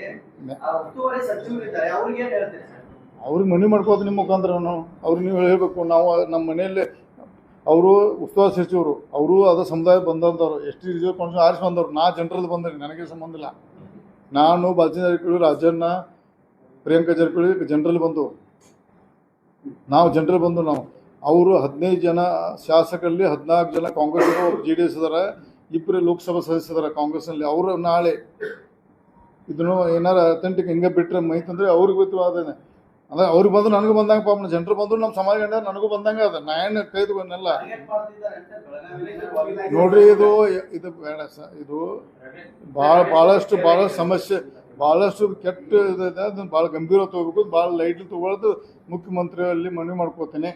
ಉಸ್ತುವಾರಿ ಸಚಿವರು ಇದ್ದಾರೆ, ಅವ್ರಿಗೆ ಏನ್ ಹೇಳ್ತೀರಿ ಸರ್? ಅವ್ರಿಗೆ ಮನವಿ ಮಾಡ್ಕೋದು ನಿಮ್ಮ ಮುಖಾಂತರ ನಾವು ಅವ್ರಿಗೆ ನೀವು ಹೇಳಬೇಕು. ನಾವು ನಮ್ಮ ಮನೆಯಲ್ಲಿ ಅವರು ಉಸ್ತುವಾರಿ ಸಚಿವರು, ಅವರು ಅದ ಸಮುದಾಯ ಬಂದಂಥವ್ರು, ಎಸ್ ಟಿ ರಿಸರ್ವ್ ಕೌನ್ಸಿಲ್ ಆರಿಸಿ ಬಂದವರು. ನಾ ಜನರಲ್ಲಿ ಬಂದೀನಿ, ನನಗೆ ಸಂಬಂಧ ಇಲ್ಲ. ನಾನು ಬಾಲಚಂದ್ರ ಜಾರಕಿಹೊಳಿ, ರಾಜಣ್ಣ, ಪ್ರಿಯಾಂಕಾ ಜಾರಕಿಹೊಳಿ ಜನರಲ್ಲಿ ಬಂದು ನಾವು ಜನರಲ್ಲಿ ಬಂದು ನಾವು ಅವರು 15 ಜನ ಶಾಸಕರಲ್ಲಿ 14 ಜನ ಕಾಂಗ್ರೆಸ್, JDS ಇದಾರೆ, 2 ಲೋಕಸಭಾ ಸದಸ್ಯರಾರ ಕಾಂಗ್ರೆಸ್ನಲ್ಲಿ. ಅವರು ನಾಳೆ ಇದನ್ನು ಏನಾರು ಅಥೆಂಟಿಕ್ ಹಿಂಗೆ ಬಿಟ್ಟರೆ ಮೈತಂದ್ರೆ ಅವ್ರಿಗೆ ಗೊತ್ತು ಅದೇನೆ. ಅಂದ್ರೆ ಅವ್ರಿಗೆ ಬಂದು ನನಗೂ ಬಂದಂಗೆ, ಪಾಪ ಜನರು ಬಂದರು, ನಮ್ಮ ಸಮಾಜ ಕಂಡ ನನಗೂ ಬಂದಂಗೆ ಅದ. ನಾ ಏನು ಕೈದು ಬಂದೆಲ್ಲ ನೋಡ್ರಿ. ಇದು ಬೇಡ ಸರ್, ಇದು ಭಾಳಷ್ಟು ಸಮಸ್ಯೆ, ಭಾಳಷ್ಟು ಕೆಟ್ಟ ಇದೆ. ಅದನ್ನು ಭಾಳ ಗಂಭೀರ ತಗೋಬೇಕು, ಭಾಳ ಲೈಟ್ ತಗೊಳ್ಳೋದು. ಮುಖ್ಯಮಂತ್ರಿಯಲ್ಲಿ ಮನವಿ ಮಾಡ್ಕೋತೀನಿ.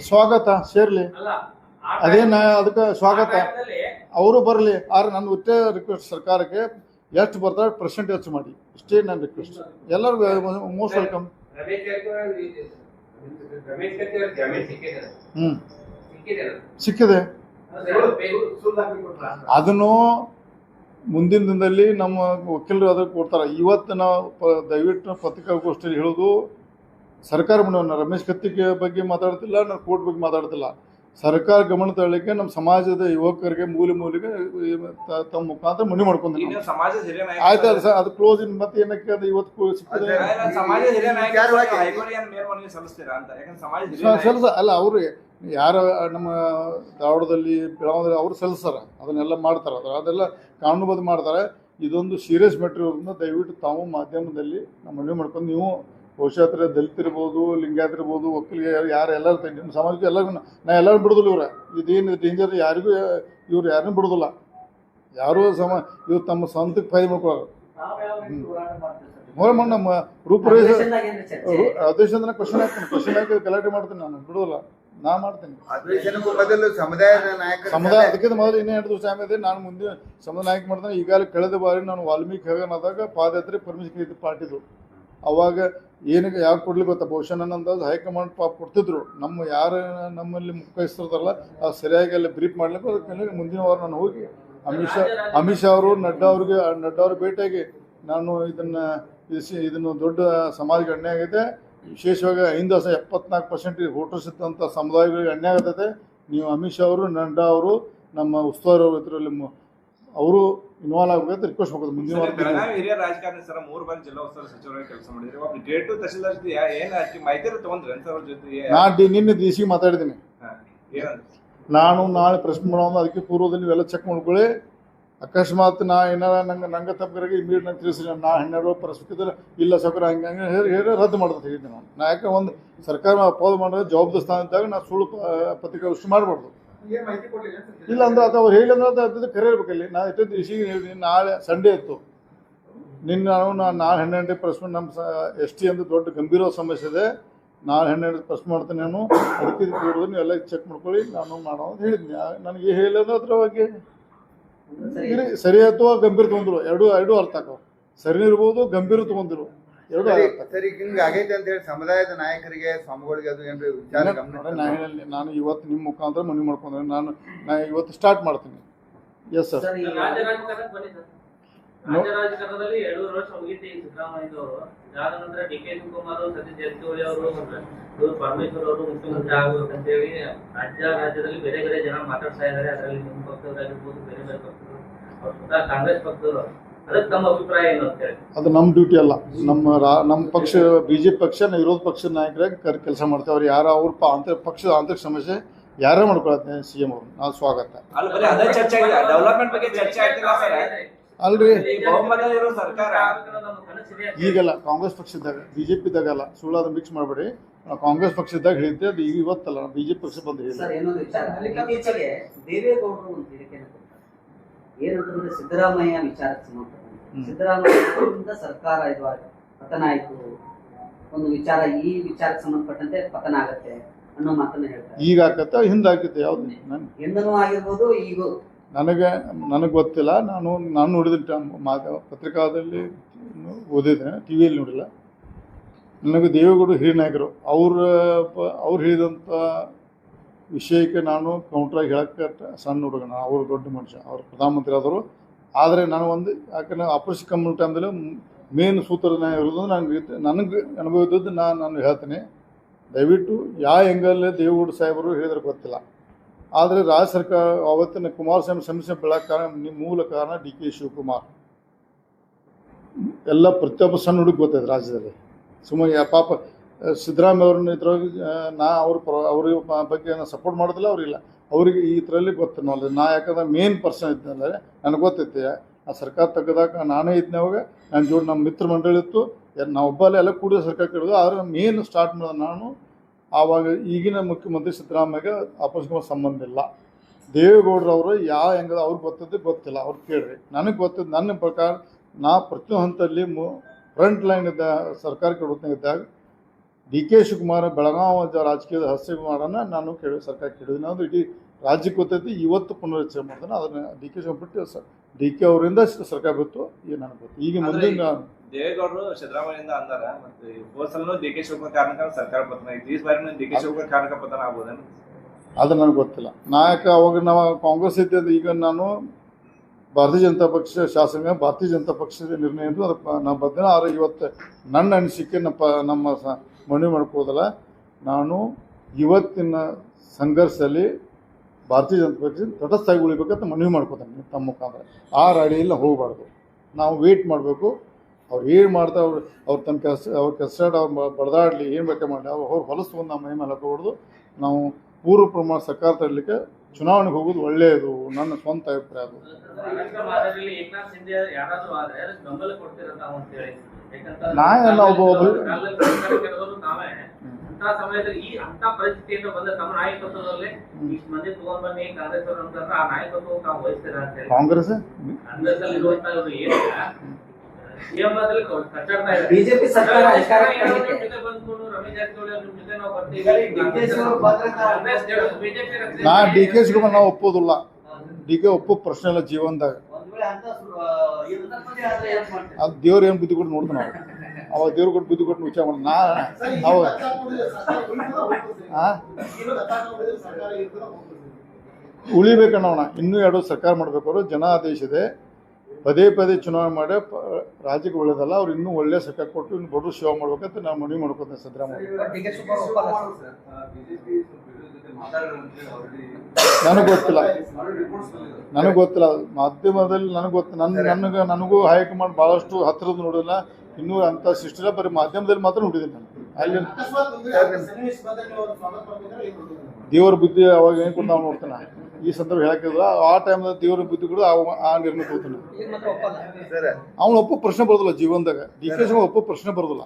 ಸ್ವಾಗತ, ಸೇರ್ಲಿ, ಅದೇನ ಅದಕ್ಕೆ ಸ್ವಾಗತ. ಅವರು ಬರಲಿ. ಆದ್ರೆ ನನ್ನ ಒಟ್ಟೆ ರಿಕ್ವೆಸ್ಟ್ ಸರ್ಕಾರಕ್ಕೆ, ಎಷ್ಟು ಬರ್ತಾರೆ ಪರ್ಸೆಂಟೇಜ್ ಮಾಡಿ, ಇಷ್ಟೇ ನನ್ನ ರಿಕ್ವೆಸ್ಟ್. ಎಲ್ಲರಿಗೂ ಮೋಸ್ಟ್ ವೆಲ್ಕಮ್. ಸಿಕ್ಕಿದೆ. ಅದನ್ನು ಮುಂದಿನ ದಿನದಲ್ಲಿ ನಮ್ಮ ವಕೀಲರು ಅದಕ್ಕೆ ಕೊಡ್ತಾರೆ. ಇವತ್ತು ನಾವು ದಯವಿಟ್ಟು ಪತ್ರಿಕಾಗೋಷ್ಠಿಯಲ್ಲಿ ಹೇಳೋದು, ಸರ್ಕಾರ ರಮೇಶ್ ಕತ್ತಿ ಬಗ್ಗೆ ಮಾತಾಡ್ತಿಲ್ಲ, ನಾನು ಕೋರ್ಟ್ ಬಗ್ಗೆ ಮಾತಾಡ್ತಿಲ್ಲ. ಸರ್ಕಾರ ಗಮನ ತಗೊಳ್ಳಿಕ್ಕೆ ನಮ್ಮ ಸಮಾಜದ ಯುವಕರಿಗೆ ಮೂಲೆಗೆ ತಮ್ಮ ಮುಖಾಂತರ ಮನವಿ ಮಾಡ್ಕೊಂಡಿದ್ದೀನಿ. ಆಯ್ತು ಸರ್, ಅದು ಕ್ಲೋಸ್. ಮತ್ತೆ ಏನಕ್ಕೆ ಅದು ಇವತ್ತು ಸಿಕ್ಕಿದೆ ಅಲ್ಲ, ಅವರು ಯಾರ ನಮ್ಮ ಧಾರವಾಡದಲ್ಲಿ, ಬೆಳಗಾವಿಯಲ್ಲಿ ಅವರು ಸಲ್ಲಿಸ್ತಾರೆ, ಅದನ್ನೆಲ್ಲ ಮಾಡ್ತಾರೆ, ಅದೆಲ್ಲ ಕಾನೂನುಬದ್ಧ ಮಾಡ್ತಾರೆ. ಇದೊಂದು ಸೀರಿಯಸ್ ಮ್ಯಾಟ್ರ್ ಇರೋದ್ರಿಂದ ದಯವಿಟ್ಟು ತಾವು ಮಾಧ್ಯಮದಲ್ಲಿ ನಾವು ಮನವಿ ಮಾಡ್ಕೊಂಡು, ನೀವು ಬಹುಶಃ ದಲಿತರಿರ್ಬೋದು, ಲಿಂಗಾಯತಿರ್ಬೋದು, ಒಕ್ಕಲಿಗೆ ಯಾರು ಎಲ್ಲರೂ ನಿಮ್ಮ ಸಮಾಜಕ್ಕೆ ಎಲ್ಲರಿಗೂ ನಾ ಎಲ್ಲರೂ ಬಿಡೋದಿಲ್ಲ. ಇದೇನು ಡೇಂಜರ್, ಯಾರಿಗೂ ಇವ್ರು ಯಾರನ್ನೂ ಬಿಡೋದಿಲ್ಲ. ಯಾರೂ ಇವ್ರು ತಮ್ಮ ಸ್ವಂತಕ್ಕೆ ಫೈಲ್ ಮಾಡ್ಕೊಳ್ಳೋರು. ನಮ್ಮ ರೂಪರೇಷ ಅಧ್ಯಕ್ಷ ಕ್ವಶನ್ ಹಾಕಿ ಗಲಾಟೆ ಮಾಡ್ತೀನಿ, ನಾನು ಬಿಡೋದಿಲ್ಲ, ನಾ ಮಾಡ್ತೀನಿ. ಅದಕ್ಕಿಂತ ಮೊದಲು ಇನ್ನೇ 2 ದಿವಸ ಟೈಮ್ ಇದೆ. ನಾನು ಮುಂದೆ ಸಮುದಾಯ ನಾಯಕ ಮಾಡ್ತೇನೆ. ಈಗಾಗಲೇ ಕಳೆದ ಬಾರಿ ನಾನು ವಾಲ್ಮೀಕಿ ಹೆಗನಾದಾಗ ಪಾದಯಾತ್ರೆ ಪರ್ಮಿಷನ್ ಇದ್ದು ಪಾರ್ಟಿದು. ಅವಾಗ ಏನಕ್ಕೆ ಯಾಕೆ ಕೊಡ್ಲಿಕ್ಕೆ ಗೊತ್ತಾ, ಬಹುಶಃ ನನ್ನ ಅಂದಾಜು ಹೈಕಮಾಂಡ್ ಕೊಡ್ತಿದ್ರು. ನಮ್ಮ ಯಾರು ನಮ್ಮಲ್ಲಿ ಮುಖ್ಯಸ್ಥರಲ್ಲ, ಅದು ಸರಿಯಾಗಿ ಅಲ್ಲಿ ಬ್ರೀಫ್ ಮಾಡ್ಲಿಕ್ಕೆ. ಅದಕ್ಕೆ ಮುಂದಿನ ವಾರ ನಾನು ಹೋಗಿ ಅಮಿತ್ ಶಾ ಅವರು, ನಡ್ಡಾ ಅವ್ರ ಭೇಟಿಯಾಗಿ ನಾನು ಇದನ್ನು ದೊಡ್ಡ ಸಮಾಜಕ್ಕೆ ಅನ್ಯಾಯ ಆಗೈತೆ, ವಿಶೇಷವಾಗಿ 74% ವೋಟರ್ಸ್ ಇದ್ದಂಥ ಸಮುದಾಯಗಳಿಗೆ ಅನ್ಯಾಯ ಆಗ್ತೈತೆ. ನೀವು ಅಮಿತ್ ಶಾ ಅವರು, ನಡ್ಡಾ ಅವರು, ನಮ್ಮ ಉಸ್ತುವಾರಿ ಅವರು ಇದರಲ್ಲಿ ಅವರು ಇನ್ವಾಲ್ವ್ ಆಗಬೇಕು ರಿಕ್ವೆಸ್ಟ್ ಮಾಡೋದು. ಮುಂದಿನ ಬೆಳಗಾವಿ ಹಿರಿಯ ರಾಜಕಾರಣಿ ಸರ್ 3 ಬಾರಿ ಜಿಲ್ಲಾ ಉಸ್ತುವಾರಿ ಸಚಿವರಾಗಿ ಕೆಲಸ ಮಾಡಿದ್ರಿ. ಒಬ್ಬ ಗ್ರೇಟ್ ತಹಶೀಲ್ದಾರ್ ಏನು ಮಾಹಿತಿ ತಗೊಂಡ್ರಿ ಅಂತ ಅವ್ರ ಜೊತೆ? ನಾನು ನಿನ್ನೆ DC ಮಾತಾಡಿದ್ದೀನಿ. ನಾನು ನಾಳೆ ಪ್ರಶ್ನೆ ಮಾಡೋದು, ಅದಕ್ಕೆ ಪೂರ್ವದಲ್ಲಿ ನೀವೆಲ್ಲ ಚೆಕ್ ಮಾಡ್ಕೊಳ್ಳಿ. ಅಕಸ್ಮಾತ್ ನಾ ಏನಾರ ನಂಗೆ ತಪ್ಪರಿಗೆ ಇಮಿಡಿಯೇಟ್ ನಂಗೆ ತಿಳಿಸಿ, ನಾ 12 ಪರಿಸ್ಥಿತಿ ಇಲ್ಲ ಸೌಕರ ಹಂಗೆ ಹೇಳಿ ರದ್ದು ಮಾಡೋದು ಹೇಳಿದ್ದೆ ನಾನು. ನಾ ಯಾಕೆ ಒಂದು ಸರ್ಕಾರ ಅಪೋಸ್ ಮಾಡೋದು ಜವಾಬ್ದಾರಿ ಸ್ಥಾನ ಇದ್ದಾಗ ನಾನು ಸುಳ್ಳು ಪತ್ರಿಕಾಗೋಷ್ಠಿ ಮಾಡಬಾರ್ದು. ಇಲ್ಲ ಅಂದ್ರೆ ಅದು ಅವ್ರು ಹೇಳಿ ಅಂದ್ರೆ ಅದು ಕರೆ ಇರ್ಬೇಕಲ್ಲಿ. ನಾನು ಎಷ್ಟೊಂದು ಇಸಿಗೆ ಹೇಳಿದ್ದೀನಿ. ನಾಳೆ ಸಂಡೇ ಇತ್ತು, ನಿನ್ನೆ ನಾನು ನಾಳೆ 12 ಪ್ರಶ್ನೆ ನಮ್ಮ ST ಅಂತ ದೊಡ್ಡ ಗಂಭೀರ ಸಮಸ್ಯೆ ಇದೆ. ನಾಳೆ 12 ಪ್ರಶ್ನೆ ಮಾಡ್ತೇನೆ ನಾನು. ಅದಕ್ಕೆ ಪೂರ್ವದಲ್ಲಿ ನೀವು ಎಲ್ಲ ಚೆಕ್ ಮಾಡ್ಕೊಳ್ಳಿ, ನಾನು ಮಾಡೋ ಅಂತ ಹೇಳಿದ್ದೀನಿ. ನನಗೆ ಹೇಳಿದ್ರೆ ಅದ್ರ ಬಗ್ಗೆ ಸರಿ ಅಥವಾ ಗಂಭೀರ ತೊಗೊಂಡ್ರು, ಎರಡು ಅರ್ಥ ಆಕವು. ಸರಿ ಇರ್ಬೋದು, ಗಂಭೀರ ತೊಗೊಂಡಿರು, ಎರಡು ಸರಿ. ಹಿಂಗೆ ಆಗೈತೆ ಅಂತ ಹೇಳಿ ಸಮುದಾಯದ ನಾಯಕರಿಗೆ, ಸ್ವಾಮಿಗಳಿಗೆ ಅದು ಏನ್ರಿ ವಿಚಾರ ನಾನು ಇವತ್ತು ನಿಮ್ಮ ಮುಖಾಂತರ ಮನವಿ ಮಾಡ್ಕೊಂಡ್ರೆ ನಾನು ಇವತ್ತು ಸ್ಟಾರ್ಟ್ ಮಾಡ್ತೀನಿ. Yes sir. ರಾಜ್ಯ ರಾಜಕಾರಣದಲ್ಲಿ 2 ವರ್ಷ ಮುಗಿತು ಈ ಸಿದ್ದರಾಮಯ್ಯನವರು. ಇದಾದ ನಂತರ ಡಿ.ಕೆ. ಶಿವಕುಮಾರ್, ಸತೀಶ್ ಜಾರಕಿಹೊಳಿ ಅವರು, ಇವರು ಪರಮೇಶ್ವರ್ ಅವರು ಮುಖ್ಯಮಂತ್ರಿ ಆಗಬೇಕಂತ ಹೇಳಿ ರಾಜ್ಯದಲ್ಲಿ ಬೇರೆ ಬೇರೆ ಜನ ಮಾತಾಡ್ತಾ ಇದ್ದಾರೆ. ಅದರಲ್ಲಿ ನಿಮ್ಮ ಪಕ್ಷದವರಾಗಿರ್ಬೋದು, ಬೇರೆ ಬೇರೆ ಪಕ್ಷದವರು, ಅವ್ರು ಸ್ವತಃ ಕಾಂಗ್ರೆಸ್ ಪಕ್ಷದವರು. ಅದಕ್ಕೆ ತಮ್ಮ ಅಭಿಪ್ರಾಯ ಏನು ಅಂತ ಹೇಳಿ? ಅದು ನಮ್ಮ ಡ್ಯೂಟಿ ಅಲ್ಲ. ನಮ್ಮ ಪಕ್ಷ BJP ಪಕ್ಷ ವಿರೋಧ ಪಕ್ಷದ ನಾಯಕರಾಗಿ ಕೆಲಸ ಮಾಡ್ತೇವೆ. ಅವ್ರು ಯಾರು ಅವ್ರ ಪಕ್ಷದ ಆಂತರಿಕ ಸಮಸ್ಯೆ ಯಾರೇ ಮಾಡ್ಕೊಳತ್ತೆ CM ಅವರು ನಾವು ಸ್ವಾಗತ. ಅಲ್ಲಿ ಬರೀ ಅದೇ ಚರ್ಚೆ ಆಗಿದೆ, ಡೆವಲಪ್ಮೆಂಟ್ ಬಗ್ಗೆ ಚರ್ಚೆ ಆಗ್ತಿಲ್ಲ ಸರ್. ಅಲ್ರಿ ಬಹುಮತ ಇರೋ ಸರ್ಕಾರ ಈಗಲ್ಲ, ಕಾಂಗ್ರೆಸ್ ಪಕ್ಷದಾಗ BJP ಇದ್ದಾಗಲ್ಲ, ಸುಳ್ಳಾದ ಮಿಕ್ಸ್ ಮಾಡಬೇಡಿ. ನಾವು ಕಾಂಗ್ರೆಸ್ ಪಕ್ಷದಾಗ ಹೇಳಿದ್ದೆ, ಅದು ಈಗ ಇವತ್ತಲ್ಲ, ನಾವು BJP ಪಕ್ಷ ಬಂದು ಹೇಳಿ. ಸರ್ ಇನ್ನೊಂದು ವಿಚಾರ, ಇತ್ತೀಚೆಗೆ ದೇವೇಗೌಡರು ಒಂದು ಹೇಳಿಕೆಯನ್ನು ಕೊಡ್ತಾರೆ. ಏನಂತಂದ್ರೆ ಸಿದ್ದರಾಮಯ್ಯ ವಿಚಾರಕ್ಕೆ ಸಂಬಂಧಪಟ್ಟಂತೆ ಸಿದ್ದರಾಮಯ್ಯದಿಂದ ಸರ್ಕಾರ ಇದು ಪತನ ಆಯ್ತು, ಒಂದು ವಿಚಾರ, ಈ ವಿಚಾರಕ್ಕೆ ಸಂಬಂಧಪಟ್ಟಂತೆ ಪತನ ಆಗತ್ತೆ ಅನ್ನೋ ಮಾತನ್ನ ಹೇಳ್ತಾರೆ. ಈಗ ಆಕತ್ತ ಹಿಂದೆ ಆಕತ್ತೆ, ಯಾವ್ದು ಎಂದನೂ ಆಗಿರ್ಬೋದು, ಈಗ ನನಗೆ ಗೊತ್ತಿಲ್ಲ. ನಾನು ನೋಡಿದ ಪತ್ರಿಕಾದಲ್ಲಿ ಓದಿದ್ದೆ, ಟಿವಿಯಲ್ಲಿ ನೋಡಿಲ್ಲ. ನನಗೆ ದೇವೇಗೌಡರು ಹಿರಿಯ ನಾಯಕರು, ಅವ್ರು ಹೇಳಿದಂಥ ವಿಷಯಕ್ಕೆ ನಾನು ಕೌಂಟ್ರಾಗಿ ಹೇಳಕ್ಕೆ ಸಣ್ಣ ಹುಡುಗ. ಅವರು ದೊಡ್ಡ ಮನುಷ್ಯ, ಅವರು ಪ್ರಧಾನಮಂತ್ರಿ ಆದರು. ಆದರೆ ನಾನು ಒಂದು ಯಾಕಂದರೆ ಆಪರೇಷನ್ ಕಮ್ಮಿ ಟೈಮ್ದಲ್ಲಿ ಮೇನ್ ಸೂತ್ರನ ಇರೋದು ನನಗೆ ಅನುಭವ ಇದ್ದದ್ದು ನಾನು ಹೇಳ್ತೇನೆ. ದಯವಿಟ್ಟು ಯಾವ ಹೆಂಗಲ್ಲೇ ದೇವೇಗೌಡ ಸಾಹೇಬರು ಹೇಳಿದ್ರೆ ಗೊತ್ತಿಲ್ಲ. ಆದರೆ ರಾಜ್ಯ ಸರ್ಕಾರ ಅವತ್ತಿನ ಕುಮಾರಸ್ವಾಮಿ ಸಮಸ್ಯೆ ಬೆಳಕ್ಕೆ ಕಾರಣ ಮೂಲ ಕಾರಣ ಡಿ.ಕೆ. ಶಿವಕುಮಾರ್. ಎಲ್ಲ ಪ್ರತಿಯೊಬ್ಬ ಸಣ್ಣ ಹುಡುಗ ಗೊತ್ತೈತೆ ರಾಜ್ಯದಲ್ಲಿ. ಸುಮ್ಮನೆ ಪಾಪ ಸಿದ್ದರಾಮಯ್ಯ ಅವ್ರನ್ನ ಇದ್ರೊಳಗೆ ಅವ್ರ ಬಗ್ಗೆ ನಾನು ಸಪೋರ್ಟ್ ಮಾಡೋದಿಲ್ಲ, ಅವ್ರಿಲ್ಲ. ಅವರಿಗೆ ಈ ಥರಲ್ಲಿ ಗೊತ್ತಿಲ್ಲ. ನಾ ಯಾಕಂದ್ರೆ ಮೇನ್ ಪರ್ಸನ್ ಇದ್ದಂದರೆ ನನಗೆ ಗೊತ್ತೈತೆ. ಆ ಸರ್ಕಾರ ತೆಗೆದಾಗ ನಾನೇ ಇದ್ದೆ, ಅವಾಗ ನನ್ನ ಜೋಡಿ ನಮ್ಮ ಮಿತ್ರ ಮಂಡಳಿ ಇತ್ತು, ನಾವು ಒಬ್ಬಲ್ಲೇ ಎಲ್ಲ ಕೂಡಿದ ಸರ್ಕಾರ ಕೇಳೋದು. ಆದರೆ ಮೇನ್ ಸ್ಟಾರ್ಟ್ ಮಾಡೋದು ನಾನು. ಆವಾಗ ಈಗಿನ ಮುಖ್ಯಮಂತ್ರಿ ಸಿದ್ದರಾಮಯ್ಯಗೆ ಆಪರೇಷನ್ ಸಂಬಂಧ ಇಲ್ಲ. ದೇವೇಗೌಡರವರು ಯಾವ ಹೆಂಗದ ಅವ್ರಿಗೆ ಗೊತ್ತಿದ್ದು ಗೊತ್ತಿಲ್ಲ, ಅವ್ರು ಕೇಳ್ರಿ. ನನಗೆ ಗೊತ್ತಿದ್ದು ನನ್ನ ಪ್ರಕಾರ ನಾ ಪ್ರತಿಯೊಂದು ಹಂತದಲ್ಲಿ ಫ್ರಂಟ್ ಲೈನ್ ಇದ್ದ ಸರ್ಕಾರಕ್ಕೆ ಇದ್ದಾಗ ಡಿ.ಕೆ. ಶಿವಕುಮಾರ್ ಬೆಳಗಾವಿ ರಾಜಕೀಯದ ಹಸ್ತಮಾಡನ್ನು ನಾನು ಸರ್ಕಾರ ಕೇಳಿದ್ದೀನಿ. ಅದು ಇಡೀ ರಾಜ್ಯಕ್ಕೆ ಗೊತ್ತೈತಿ. ಇವತ್ತು ಪುನರುಚ್ಚರಣೆ ಮಾಡ್ತಾನೆ ಅದನ್ನು ಡಿ.ಕೆ. ಶಿವಕುಮಾರ್ ಬಿಟ್ಟು ಡಿ.ಕೆ. ಅವರಿಂದ ಸರ್ಕಾರ ಬಿತ್ತು. ಈಗ ನನಗೆ ಗೊತ್ತು. ಈಗ ಮುಂದಿನ ದೇವೇಗೌಡರು ಸಿದ್ದರಾಮಯ್ಯಿಂದ ಅಂದಾರ, ಮತ್ತೆ ಹೋಸಲೂ ಡಿ.ಕೆ. ಶಿವಕುಮಾರ್ ಕಾರಣಕ್ಕೆ ಸರ್ಕಾರ ಪತನ ಆಯ್ತು. ಈ ಬಾರಿ ಡಿ.ಕೆ. ಶಿವಕುಮಾರ್ ಕಾರಣಕ್ಕೆ ಪತನ ಆಗ್ಬೋದೇನು? ಅದು ನನಗೆ ಗೊತ್ತಿಲ್ಲ. ನಾಯಕ ಅವಾಗ ನಾವು ಕಾಂಗ್ರೆಸ್ ಇದ್ದಿದ್ದು. ಈಗ ನಾನು ಭಾರತೀಯ ಜನತಾ ಪಕ್ಷ ಶಾಸಕ, ಭಾರತೀಯ ಜನತಾ ಪಕ್ಷದ ನಿರ್ಣಯ ಇದ್ದು ಅದಕ್ಕೆ ನಾವು ಬದ್ದೇನೆ. ಆದರೆ ಇವತ್ತು ನನ್ನ ಅನಿಸಿಕೆ ನಮ್ಮ ಮನವಿ ಮಾಡ್ಕೋದಲ್ಲ. ನಾನು ಇವತ್ತಿನ ಸಂಘರ್ಷದಲ್ಲಿ ಭಾರತೀಯ ಜನತಾ ಪಕ್ಷ ತಟಸ್ಥಾಗಿ ಉಳಿಬೇಕಂತ ಮನವಿ ಮಾಡ್ಕೋತಾನೆ ತಮ್ಮ ಮುಖಾಂತರ. ಆ ರಾಡಿಯಲ್ಲಿ ಹೋಗಬಾರ್ದು. ನಾವು ವೇಟ್ ಮಾಡಬೇಕು. ಅವ್ರು ಏನು ಮಾಡ್ತಾರೆ, ಅವ್ರು ತಮ್ಮ ಕೆಲಸ ಅವ್ರು ಬಡದಾಡಲಿ, ಏನು ಬೇಕಾ ಮಾಡಲಿ, ಅವ್ರು ಹೊಲಸ್ಕೊಂಡು ನಮ್ಮ ಮೈ ಮೇಲೆ ಹಾಕೋಬಾರ್ದು. ನಾವು ಪೂರ್ವ ಪ್ರಮಾಣ ಸರ್ಕಾರ ತರಲಿಕ್ಕೆ ಚುನಾವಣೆಗೆ ಹೋಗೋದು ಒಳ್ಳೆಯದು, ನನ್ನ ಸ್ವಂತ ಅಭಿಪ್ರಾಯ. ಅದು ಕಾಂಗ್ರೆಸ್ ಬಿಜೆಪಿ ಸರ್ಕಾರ ನಾ ಡಿ.ಕೆ. ಶಿವಕುಮಾರ್ ನಾವು ಒಪ್ಪೋದಿಲ್ಲ. ಡಿ.ಕೆ. ಒಪ್ಪೋ ಪ್ರಶ್ನೆ ಇಲ್ಲ ಜೀವನದಾಗ. ಅದು ದೇವ್ರು ಏನು ಬುದ್ಧಿ ಕೊಟ್ಟು ನೋಡ್ತಾನೆ. ಅವಾಗ ದೇವ್ರು ಕೊಟ್ಟು ಬುದ್ಧಿ ಕೊಟ್ಟು ವಿಚಾರ ಮಾಡಿ ನಾವು ಉಳಿಬೇಕನ್ನೋಣ. ಇನ್ನೂ 2 ಸರ್ಕಾರ ಮಾಡಬೇಕಾದ್ರು ಜನಾದೇಶ ಇದೆ. ಪದೇ ಚುನಾವಣೆ ಮಾಡಿ ರಾಜ್ಯಕ್ಕೆ ಒಳ್ಳೇದಲ್ಲ. ಅವ್ರು ಇನ್ನೂ ಒಳ್ಳೆ ಸರ್ಕಾರ ಕೊಟ್ಟು ಇನ್ನು ಬಡವರು ಸೇವೆ ಮಾಡ್ಬೇಕಂತ ನಾವು ಮನವಿ ಮಾಡ್ಕೊತೇನೆ ಸಿದ್ದರಾಮಯ್ಯ. ನನಗೆ ಗೊತ್ತಿಲ್ಲ ಮಾಧ್ಯಮದಲ್ಲಿ ನನಗೂ ಹೈಕಮಾಂಡ್ ಭಾಳಷ್ಟು ಹತ್ತಿರದ ನೋಡಿಲ್ಲ. ಇನ್ನೂ ಅಂತ ಸಿಸ್ಟಮ್ ಬರೀ ಮಾಧ್ಯಮದಲ್ಲಿ ಮಾತ್ರ ನೋಡಿದ್ದೀನಿ ನಾನು. ಅಲ್ಲಿ ದೇವರ ಬುದ್ಧಿ ಅವಾಗ ಏನು ಕೂಡ ನಾವು ನೋಡ್ತಾನೆ. ಈ ಸಂದರ್ಭ ಹೇಳಕ್ಕಿಲ್ಲ. ಆ ಟೈಮ್ದಾಗ ದೇವರ ಬುದ್ಧಿ ಕೂಡ ಆ ನಿರ್ಣಯ ತಗೋತಾನೆ. ಅವ್ನು ಒಪ್ಪು ಪ್ರಶ್ನೆ ಬರೋದಿಲ್ಲ ಜೀವನದಾಗ. ಡಿ.ಕೆ. ಶಿವಕುಮಾರ್ ಒಪ್ಪು ಪ್ರಶ್ನೆ ಬರೋದಿಲ್ಲ.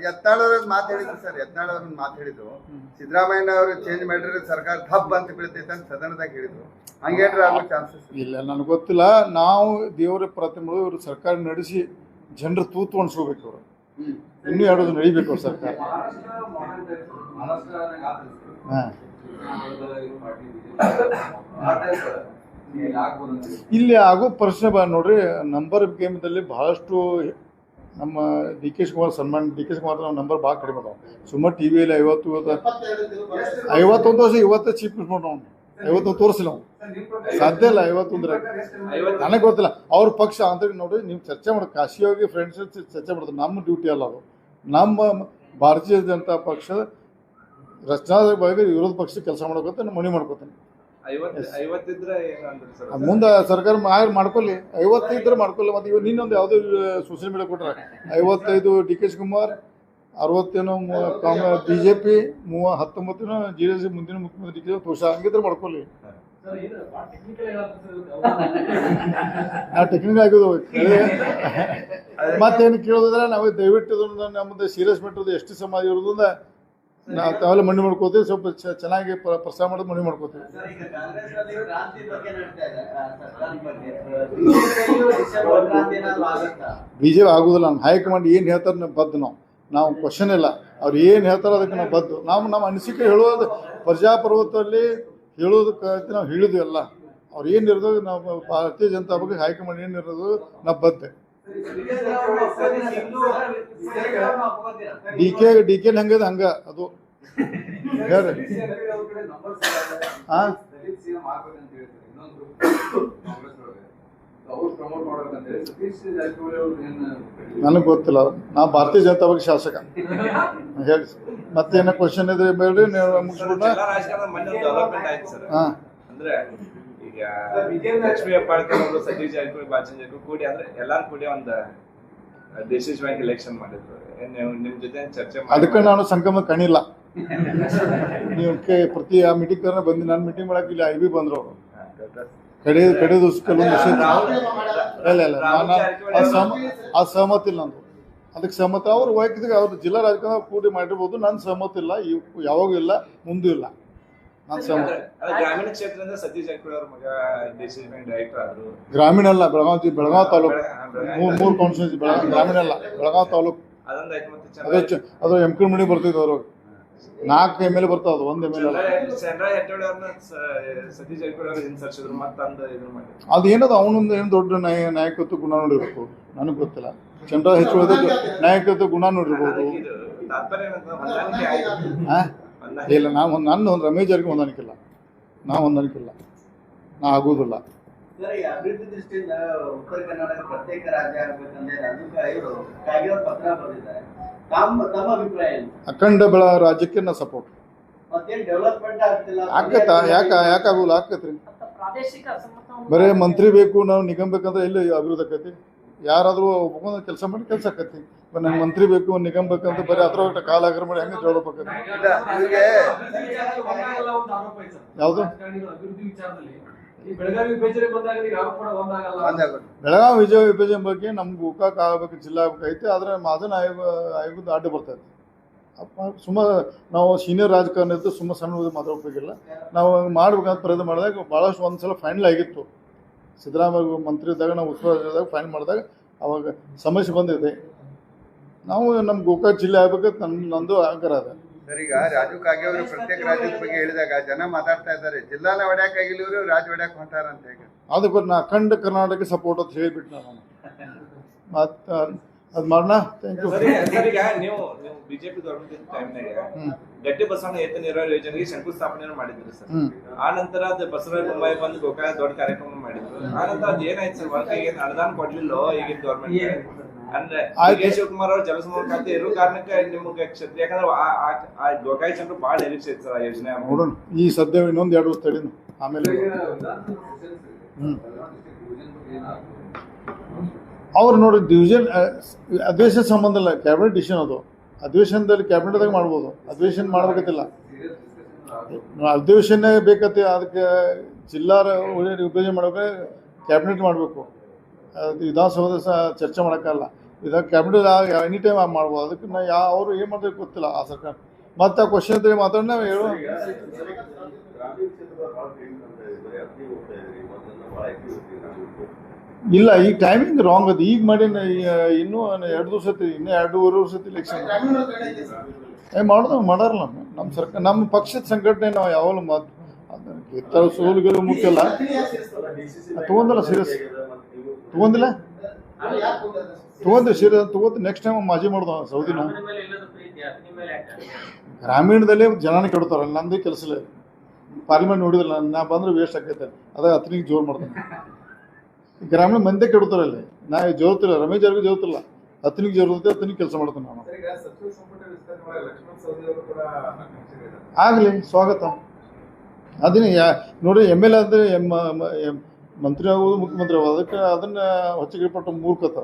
ಯತ್ನಾಳ್ ಮಾತಾಡಿದ್ರು ಸರ್, ಯತ್ನಾಳ್ ಅವ್ರನ್ನ ಮಾತಾಡಿದ್ರು, ಸಿದ್ದರಾಮಯ್ಯ ಅವರು ಚೇಂಜ್ ಮಾಡಿದ್ರೆ ಸರ್ಕಾರ ಹಬ್ ಅಂತ ಬೀಳ್ತೈತೆ ಅಂತ ಸದನದಾಗ ಹೇಳಿದ್ರು. ಹಂಗೇನ್ರಿ ಆಗೋ ಚಾನ್ಸಸ್ ಇಲ್ಲ, ನನಗೆ ಗೊತ್ತಿಲ್ಲ. ನಾವು ದೇವರ ಪ್ರತಿಮೆ ಇವರು ಸರ್ಕಾರ ನಡೆಸಿ ಜನರು ತೂತು ಅನ್ಸ್ಕೋಬೇಕು. ಅವರು ಇನ್ನೂ 2 ನಡಿಬೇಕು ಅವ್ರ ಸರ್ಕಾರ. ಇಲ್ಲಿ ಆಗೋ ಪ್ರಶ್ನೆ ನೋಡ್ರಿ. ನಂಬರ್ ಗೇಮ್ದಲ್ಲಿ ಬಹಳಷ್ಟು ನಮ್ಮ ಡಿ.ಕೆ. ಶಿವಕುಮಾರ್ ಸನ್ಮಾನ ಡಿ.ಕೆ. ಶಿವಕುಮಾರ್ ನಾವು ನಂಬರ್ ಭಾಳ ಕಡಿಮೆ ಅದಾವ. ಸುಮಾರು ಟಿವಿಯಲ್ಲಿ 51 ವರ್ಷ ಇವತ್ತು ಚೀಫ್ ಮಿನಿಸ್ಟರ್ ನಾವು ಐವತ್ತು ತೋರಿಸಿಲ್ಲ ನಾವು, ಸಾಧ್ಯ ಇಲ್ಲ 51 ನನಗೆ ಗೊತ್ತಿಲ್ಲ. ಅವ್ರ ಪಕ್ಷ ಅಂತ ನೋಡಿ ನೀವು ಚರ್ಚೆ ಮಾಡಿ ಕಾಶಿ ಹೋಗಿ ಫ್ರೆಂಡ್ಸ್ ಚರ್ಚೆ ಮಾಡ್ತಾರೆ. ನಮ್ಮ ಡ್ಯೂಟಿ ಅಲ್ಲ ಅದು. ನಮ್ಮ ಭಾರತೀಯ ಜನತಾ ಪಕ್ಷದ ರಚನಾ ಬಗ್ಗೆ ವಿರೋಧ ಪಕ್ಷ ಕೆಲಸ ಮಾಡ್ಕೊತ ಮನೆ ಮಾಡ್ಕೋತಾನೆ. 50 ಇದ್ರೆ ಏನಂದ್ರೆ ಸರ್ ಮುಂದೆ ಸರ್ಕಾರ ಮಾಡ್ಕೊಳ್ಳಿ, 50 ಇದ್ರೆ ಮಾಡ್ಕೊಳ್ಳಿ. ಮತ್ತೆ ಇವಾಗ ನಿನ್ನೊಂದು ಯಾವುದೋ ಸೋಷಿಯಲ್ ಮೀಡಿಯಾ ಕೊಟ್ಟರೆ 55 D K Shivakumar, 60 BJP, 19 JDS ಮುಂದಿನ ಮುಖ್ಯಮಂತ್ರಿ ಡಿ ಕೆ ತೋಷ ಹಂಗಿದ್ರೆ ಮಾಡ್ಕೊಳ್ಳಿ. ಸರ್ ಏನು ಟೆಕ್ನಿಕಲ್ ಏನಾಗ್ತದೆ ನಾವು ಟೆಕ್ನಿಕಲ್ ಆಗಿದ್ದು ಮತ್ತೇನು ಕೇಳೋದಿದ್ರೆ ನಾವು ದಯವಿಟ್ಟು ಇದನ್ನ ನಮ್ಮದು ಸೀರಿಯಸ್ ಮೆಟ್ರದ್ದು ಎಷ್ಟು ಸಮಾಜ ಇರೋದ್ರಿಂದ ನಾವು ತಾವೆಲ್ಲ ಮಣ್ಣು ಮಾಡ್ಕೋತೀವಿ. ಸ್ವಲ್ಪ ಚೆನ್ನಾಗಿ ಪ್ರಸಾರ ಮಾಡೋದು ಮಣ್ಣು ಮಾಡ್ಕೋತೀವಿ. BJP ಆಗುದಿಲ್ಲ. ನಮ್ಮ ಹೈಕಮಾಂಡ್ ಏನು ಹೇಳ್ತಾರೆ ಬದ್ದು ನಾವು ಕ್ವಶನ್ ಇಲ್ಲ. ಅವ್ರು ಏನು ಹೇಳ್ತಾರೋ ಅದಕ್ಕೆ ನಾವು ಬದ್ದು. ನಮ್ಮ ಅನಿಸಿಕೆ ಹೇಳೋದು ಪ್ರಜಾಪ್ರಭುತ್ವದಲ್ಲಿ ಹೇಳೋದಕ್ಕೆ ನಾವು ಹೇಳಿದ್ವಿ ಎಲ್ಲ. ಅವ್ರು ಏನಿರೋದು ನಾವು ಭಾರತೀಯ ಜನತಾ ಬಗ್ಗೆ ಹೈಕಮಾಂಡ್ ಏನಿರೋದು ನಾವು ಬದ್ದೆ. ಡಿ ಕೆ ಹಂಗದ ಹಂಗ ಅದು ಹೇಳ್ರಿ. ಹಾಂ ನನಗೆ ಗೊತ್ತಿಲ್ಲ. ನಾ ಭಾರತೀಯ ಜನತಾ ಬಗ್ಗೆ ಶಾಸಕ ಹೇಳಿ. ಮತ್ತೇನ ಕ್ವಶನ್ ಇದ್ರೆ ಬೇಡ್ರಿ, ನೀವು ಮುಗಿಸ್ಬಿಟ್ಟ. ಎಲ್ಲ ರಾಜಕಾರಣದ ಮೊನ್ನೆ ಡೆವಲಪ್ಮೆಂಟ್ ಆಯ್ತು ಸರ್. ಹಾಂ ಅಂದ್ರೆ ಈಗ ಲಕ್ಷ್ಮೀ ಹೆಬ್ಬಾಳ್ಕರ್ ಅವರು, ಸತೀಶ್ ಜಾರಕಿಹೊಳಿ, ಬಾಲಚಂದ್ರ ಜಾರಕಿಹೊಳಿ ಕೂಡಿ ಅಂದ್ರೆ ಎಲ್ಲಾರು ಕೂಡಿ ಒಂದು ಡಿಸಿಷನ್ ಬ್ಯಾಂಕ್ ಎಲೆಕ್ಷನ್ ಮಾಡಿದ್ರು. ನಿಮ್ ಜೊತೆ ಚರ್ಚೆ ಅದಕ್ಕೆ ನಾನು ಸಂಗಮ ಕಣಿಲ್ಲ. ನೀವು ಪ್ರತಿ ಆ ಮೀಟಿಂಗ್ ತರ ಬಂದು ನಾನು ಮೀಟಿಂಗ್ ಮಾಡಕ್ಕೆ ಇಲ್ಲಿ IB ಬಂದ್ರು ಅವರು. ಕಡೆ ದಿವಸ ಕೆಲವೊಂದು ಇಲ್ಲ ಅದು ಸಹಮತ ಇಲ್ಲ ನಂದು. ಅದಕ್ಕೆ ಸಹಮತ ಅವ್ರು ವೈಯಕ್ತಿಕ ಅವ್ರು ಜಿಲ್ಲಾ ರಾಜಕಾರಣ ಕೂಡಿ ಮಾಡಿರ್ಬೋದು. ನಾನು ಸಹಮತ ಇಲ್ಲ, ಯಾವಾಗೂ ಇಲ್ಲ, ಮುಂದೂ ಇಲ್ಲ. ನಾನು ಸಹಮತ. ಗ್ರಾಮೀಣ ಕ್ಷೇತ್ರದಿಂದ ಸತೀಶ್ ಜಾರಕಿಹೊಳಿ ಅವ್ರ ಮಗ ಡಿಸಿಷನ್ ಬ್ಯಾಂಕ್ ಡೈರೆಕ್ಟರ್ ಆದ್ರು. ಗ್ರಾಮೀಣ ಅಲ್ಲ, ಬೆಳಗಾವಿ ತಾಲೂಕು ಮೂರು ಕಾನ್ಸ್ಟಿಟ್ಯೂನ್ಸಿ. ಗ್ರಾಮೀಣ ಅಲ್ಲ, ಬೆಳಗಾವಿ ತಾಲೂಕು. ಅದೊಂದು ಮತ್ತೆ ಅದು MK ಬರ್ತಿದ್ವು ಅವರು. 4 MLA ಬರ್ತಾವ, ಅದು 1 MLA ಅಲ್ಲ. ಚಂದ್ರರಾಜ್ ಹೆಟ್ಟೋಳಿ ಅವ್ರನ್ನ ಸತೀಶ್ ಜಾರಕಿಹೊಳಿ ಅವ್ರು ಇನ್ಸರ್ಸಿದ್ರು. ಮತ್ತೆ ಇದನ್ನ ಮಾಡಿದ್ರು. ಅದು ಏನದು ಅವನೊಂದು ಏನು ದೊಡ್ಡ ನಾಯಕತ್ವ ಗುಣ ನೋಡಿರ್ಬೇಕು, ನನಗೆ ಗೊತ್ತಿಲ್ಲ. ಚಂದ್ರರಾಜ್ ಹೆಚ್ಚು ನಾಯಕತ್ವ ಗುಣ ನೋಡಿರ್ಬೋದು. ತಾತ್ಪರ್ಯ ಹೊಂದಾಣಿಕೆ ಆಯ್ತು. ಇಲ್ಲ, ನನ್ನ ರಮೇಶ್ ಜಾರಕಿಹೊಳಿ ಹೊಂದಾಣಿಕಿಲ್ಲ, ನಾವು ಹೊಂದಾಣಿಕಿಲ್ಲ, ನಾ ಆಗೋದಿಲ್ಲ. ಅಭಿವೃದ್ಧಿ ದೃಷ್ಟಿಯಿಂದ ಉತ್ತರ ಕರ್ನಾಟಕ ಪ್ರತ್ಯೇಕ ರಾಜ್ಯ ಆಗಬೇಕಂದ್ರೆ ಇವರು ಕಾಗೇರಿ ಪತ್ರ ಬರೆದಿದ್ದಾರೆ. ತಮ್ಮ ಅಭಿಪ್ರಾಯ ಏನು? ಅಖಂಡ ರಾಜ್ಯಕ್ಕೆ ನಾ ಸಪೋರ್ಟ್. ಮತ್ತೇನು ಡೆವಲಪ್ಮೆಂಟ್ ಆಗ್ತಿಲ್ಲ ಆಗತ್ತಾ? ಯಾಕಾಗೋಲ್ಲ? ಆಕತ್ರಿ. ಬರೇ ಮಂತ್ರಿ ಬೇಕು, ನಾವು ನಿಗಮ ಬೇಕಂದ್ರೆ ಎಲ್ಲಿ ಅಭಿವೃದ್ಧಿ ಆಕತಿ? ಯಾರಾದ್ರೂ ಒಬ್ಬ ಕೆಲಸ ಮಾಡಿ ಕೆಲಸ ಆಕತಿ. ನಂಗೆ ಮಂತ್ರಿ ಬೇಕು, ನಿಗಮ ಬೇಕಂತ ಬರೀ ಅದ್ರ ಕಾಲ ಆಗ್ರ ಮಾಡಿ ಹೆಂಗೆ ಡೆವಲಪ್ ಆಕತಿ? ಯಾವುದು? ಅಭಿವೃದ್ಧಿ ವಿಚಾರದಲ್ಲಿ ಬೆಳಗಾವಿ ವಿಭಜನೆ ಬಂದಾಗ ಯಾವ ಕೂಡ ಒಂದಾಗಲ್ಲ. ಬೆಳಗಾವಿ ವಿಭಜನೆ ಬಗ್ಗೆ ನಮ್ಗೆ ಗೋಕಾಕ್ ಆಗಬೇಕು, ಜಿಲ್ಲಾ ಆಗಬೇಕೈತೆ. ಆದರೆ ಅದನ್ನ ಆಯೋಗದ ಅಡ್ಡ ಬರ್ತೈತೆ. ಸುಮಾರು ನಾವು ಸೀನಿಯರ್ ರಾಜಕಾರಣ ಇದ್ದು ಸುಮ್ಮನೆ ಸಣ್ಣ ಮಾತಾಡೋಕ್ಕಾಗಿಲ್ಲ. ನಾವು ಮಾಡ್ಬೇಕಂತ ಪ್ರಯತ್ನ ಮಾಡಿದಾಗ ಭಾಳಷ್ಟು ಒಂದ್ಸಲ ಫೈನಲ್ ಆಗಿತ್ತು. ಸಿದ್ದರಾಮಯ್ಯ ಮಂತ್ರಿ ಇದ್ದಾಗ ನಾವು ಉಸ್ತುವಾರಿ ಫೈನಲ್ ಮಾಡಿದಾಗ ಅವಾಗ ಸಮಸ್ಯೆ ಬಂದಿದೆ. ನಾವು ನಮ್ಮ ಗೋಕಾಕ್ ಜಿಲ್ಲೆ ಆಗ್ಬೇಕಂತ ನಂದು ಅಹಂಕಾರ ಅದ. ಸರ್, ಈಗ ರಾಜು ಕಾಗೆ ಅವರು ಪ್ರತ್ಯೇಕ ರಾಜ್ಯದ ಬಗ್ಗೆ ಹೇಳಿದಾಗ ಜನ ಮಾತಾಡ್ತಾ ಇದ್ದಾರೆ, ಜಿಲ್ಲಾನ ಹೊಡ್ಯಾಕ್ ಆಗಿಲ್ಲ ಇವರು, ರಾಜ್ಯ ಹೊಡ್ಯಾಕ್ ಹೊಂಟಾರ ಅಂತ. ಹೇಗೆ ಅದಕ್ಕೆ ನಾ ಅಖಂಡ ಕರ್ನಾಟಕ ಸಪೋರ್ಟ್ ಅಂತ ಹೇಳಿಬಿಟ್ಟು ನಾನು ಮತ್ತೆ ಅದು ಮಾಡೋಣ. Thank you. ಈಗ ನೀವು ಬಿಜೆಪಿ ಗೌರ್ಮೆಂಟ್ ಟೈಮ್ನಾಗ ಗಟ್ಟಿ ಬಸವಣ್ಣ ಏತ ನೀರಾವರಿ ಯೋಜನೆಗೆ ಶಂಕುಸ್ಥಾಪನೆ ಮಾಡಿದ್ರು ಸರ್. ಆ ನಂತರ ಅದು ಬಸವರಾಜ ಬೊಮ್ಮಾಯಿ ಬಂದು ಗೋಕಾಕ್ ದೊಡ್ಡ ಕಾರ್ಯಕ್ರಮ ಮಾಡಿದ್ರು. ಆ ನಂತರ ಅದ್ ಏನಾಯ್ತು ಸರ್, ವರ್ಕ್ ಏನು ಅನುದಾನ ಕೊಡ್ಲಿಲ್ಲ ಈಗಿನ ಗೌರ್ಮೆಂಟ್. ಅಂದ್ರೆ ಡಿ ಕೆ ಶಿವಕುಮಾರ್ ಅವ್ರು ಜಲಸಂಪನ್ಮೂಲ ಖಾತೆ ಇರೋ ಕಾರಣಕ್ಕೆ ನಿಮ್ಗೆ ಕ್ಷೇತ್ರ, ಯಾಕಂದ್ರೆ ಆ ಗೋಕಾಕ್ ಜನರು ಬಹಳ ನಿರೀಕ್ಷೆ ಇತ್ತು ಸರ್ ಆ ಯೋಜನೆ. ನೋಡೋಣ, ಈ ಸದ್ಯ ಇನ್ನೊಂದು 2 ವರ್ಷ ತಡೀನು, ಆಮೇಲೆ ಅವ್ರು ನೋಡಿ ಡಿವಿಷನ್ ಅಧಿವೇಶನ ಸಂಬಂಧ ಇಲ್ಲ, ಕ್ಯಾಬಿನೆಟ್ ಡಿಸಿಷನ್ ಅದು. ಅಧಿವೇಶನದಲ್ಲಿ ಕ್ಯಾಬಿನೆಟ್ದಾಗ ಮಾಡ್ಬೋದು, ಅಧಿವೇಶನ ಮಾಡ್ಬೇಕತ್ತಿಲ್ಲ. ಅಧಿವೇಶನ ಬೇಕತ್ತೆ, ಅದಕ್ಕೆ ಜಿಲ್ಲಾ ವಿಭಜನೆ ಮಾಡೋಕೆ ಕ್ಯಾಬಿನೆಟ್ ಮಾಡಬೇಕು. ವಿಧಾನಸೌಧ ಚರ್ಚೆ ಮಾಡೋಕ್ಕಲ್ಲ. ಇದಾಗ ಕ್ಯಾಬಿನೆಟ್ ಎನಿ ಟೈಮ್ ಮಾಡ್ಬೋದು. ಅದಕ್ಕೆ ನಾ ಅವರು ಏನು ಮಾಡ್ಬೇಕು ಗೊತ್ತಿಲ್ಲ ಆ ಸರ್ಕಾರ. ಮತ್ತೆ ಆ ಕ್ವಶನ್ ಇದ್ರೆ ಮಾತಾಡೋಣ ಹೇಳು. ಇಲ್ಲ, ಈಗ ಟೈಮಿಂಗ್ ರಾಂಗ್ ಅದು. ಈಗ ಮಾಡಿ ಇನ್ನೂ 2 ದಿವಸ ಇನ್ನೂ 2.5 ವರ್ಷ ಇಲೆಕ್ಷನ್ ಮಾಡಾರಲ್ಲ ನಮ್ಮ ಸರ್ಕಾರ. ನಮ್ಮ ಪಕ್ಷದ ಸಂಘಟನೆ ನಾವು ಯಾವಾಗಲೂ ಇತರ ಸೋಲುಗಳು ಮುಖ್ಯ ಅಲ್ಲ. ತೊಗೊಂದಿಲ್ಲ ಸೀರಿಯಸ್, ತೊಗೊಂದಿಲ್ಲ ಸೀರಿಯಸ್ ತೊಗೊಂಡು ನೆಕ್ಸ್ಟ್ ಟೈಮ್ ಮಾಜಿ ಮಾಡ್ದವ ಸೌದಿ. ನಾವು ಗ್ರಾಮೀಣದಲ್ಲೇ ಜನನ ಕೆಡ್ತಾರಲ್ಲ, ನಮ್ದೇ ಕೆಲಸ ಇಲ್ಲ. ಪಾರ್ಲಿಮೆಂಟ್ ನೋಡಿದ್ರಲ್ಲ, ನಾ ಬಂದ್ರೆ ವೇಸ್ಟ್ ಆಕೈತೆ, ಅದ ಹತ್ತನಿಗೆ ಜೋರು ಮಾಡ್ತಾನೆ. ಗ್ರಾಮೀಣ ಮಂದಿ ಕೆಡ್ತಾರೆ ಅಲ್ಲಿ, ನಾ ಜೋರ್ತಿಲ್ಲ, ರಮೇಶ್ ಜಾರಕಿಹೊಳಿ ಜೋರ್ತಿಲ್ಲ, ಹತ್ತನಿಗೆ ಜೋರುತ್ತೆ, ಹತ್ತನಿಗೆ ಕೆಲಸ ಮಾಡ್ತಾನೆ ನಾನು. ಆಗಲಿ, ಸ್ವಾಗತ. ಅದನ್ನ ನೋಡಿ, MLA ಅಂದರೆ ಮಂತ್ರಿ ಆಗೋದು ಮುಖ್ಯಮಂತ್ರಿ ಆಗೋದು, ಅದಕ್ಕೆ ಅದನ್ನ ಹೊಚ್ಚಿಗೆ ಪಟ್ಟ ಮೂರ್ಖತ.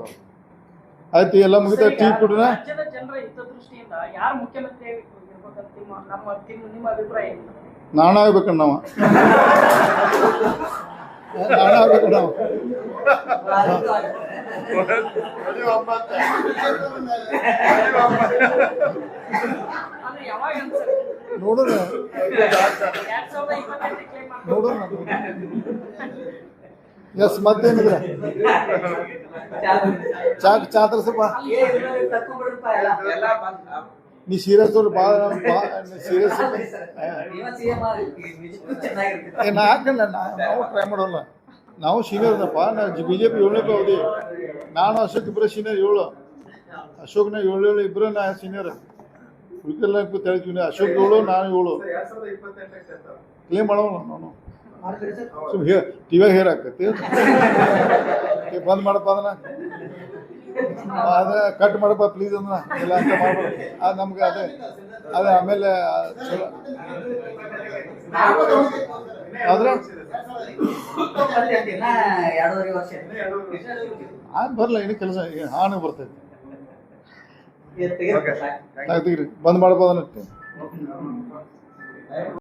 ಆಯ್ತು, ಎಲ್ಲ ಮುಗಿತ ಟೀ ಕುಡಿನ. ರಾಜ್ಯದ ಜನರ ಹಿತದೃಷ್ಟಿಯಿಂದ ಯಾರು ಮುಖ್ಯಮಂತ್ರಿ ಇರ್ಬೇಕಂತ ನಿಮ್ಮ ಅಭಿಪ್ರಾಯ ಏನು? ನಾಣ ಆಗ್ಬೇಕಣ್ಣ ನಾವು, ನಾಣ ಆಗ್ಬೇಕು ನಾವು. ಅದು ಯಾವಾಗ ಅನ್ಸುತ್ತೆ? ನೋಡೋಣ 2028 ಕ್ಲೇಮ್ ಮಾಡ್ತಾರೆ. ನೋಡೋಣ. ಎಸ್, ಮತ್ತೇನಿದ್ರೆ ಚಾ ತರಿಸಪ್ಪ. ಎಲ್ಲ ಬಂದ್ ನೀ ಸೀರಿಯಸ್ ಅವ್ರು ಭಾಳ ಸೀರಿಯಸ್. ನಾ ಹಾಕಲ್ಲ, ನಾವು ಟ್ರೈ ಮಾಡೋಲ್ಲ. ನಾವು ಸೀನಿಯರ್ ಅದಪ್ಪ, ನಾ BJP 7ನೇ ಅವಧಿ, ನಾನು ಅಶೋಕ್ ಇಬ್ಬರೇ ಸೀನಿಯರ್ 7, ಅಶೋಕ್ನ 7 ಇಬ್ಬರೇ ನಾ ಸೀನಿಯರ್. ಉಳಿಕೆಲ್ಲ ತಿಳಿದ್ವಿ, ಅಶೋಕ್ 7 ನಾನು 7 ಕ್ಲೇಮ್ ಮಾಡೋಲ್ಲ. ನಾನು ಟಿವಿಯಾಗ ಹೇರ್ ಹಾಕತಿ ಬಂದ್ ಮಾಡಪ್ಪ ಅದನ್ನ, ಅದ ಕಟ್ ಮಾಡಪ್ಪ ಪ್ಲೀಸ್ ಅಂದ್ರ, ಇಲ್ಲ ಅಂತ ಮಾಡ್ಬೋದು. ಅದು ನಮ್ಗೆ ಅದೇ ಆಮೇಲೆ ಚಲೋ ಆದ್ರೆ 2.5 ವರ್ಷ ಬರಲ್ಲ, ಏನು ಕೆಲಸ ಹಾನು ಬರ್ತೈತಿ. ತೆಗೆದು ತೆಗ್ರಿ, ಬಂದ್ ಮಾಡಪ್ಪ ಅದನ್ನ.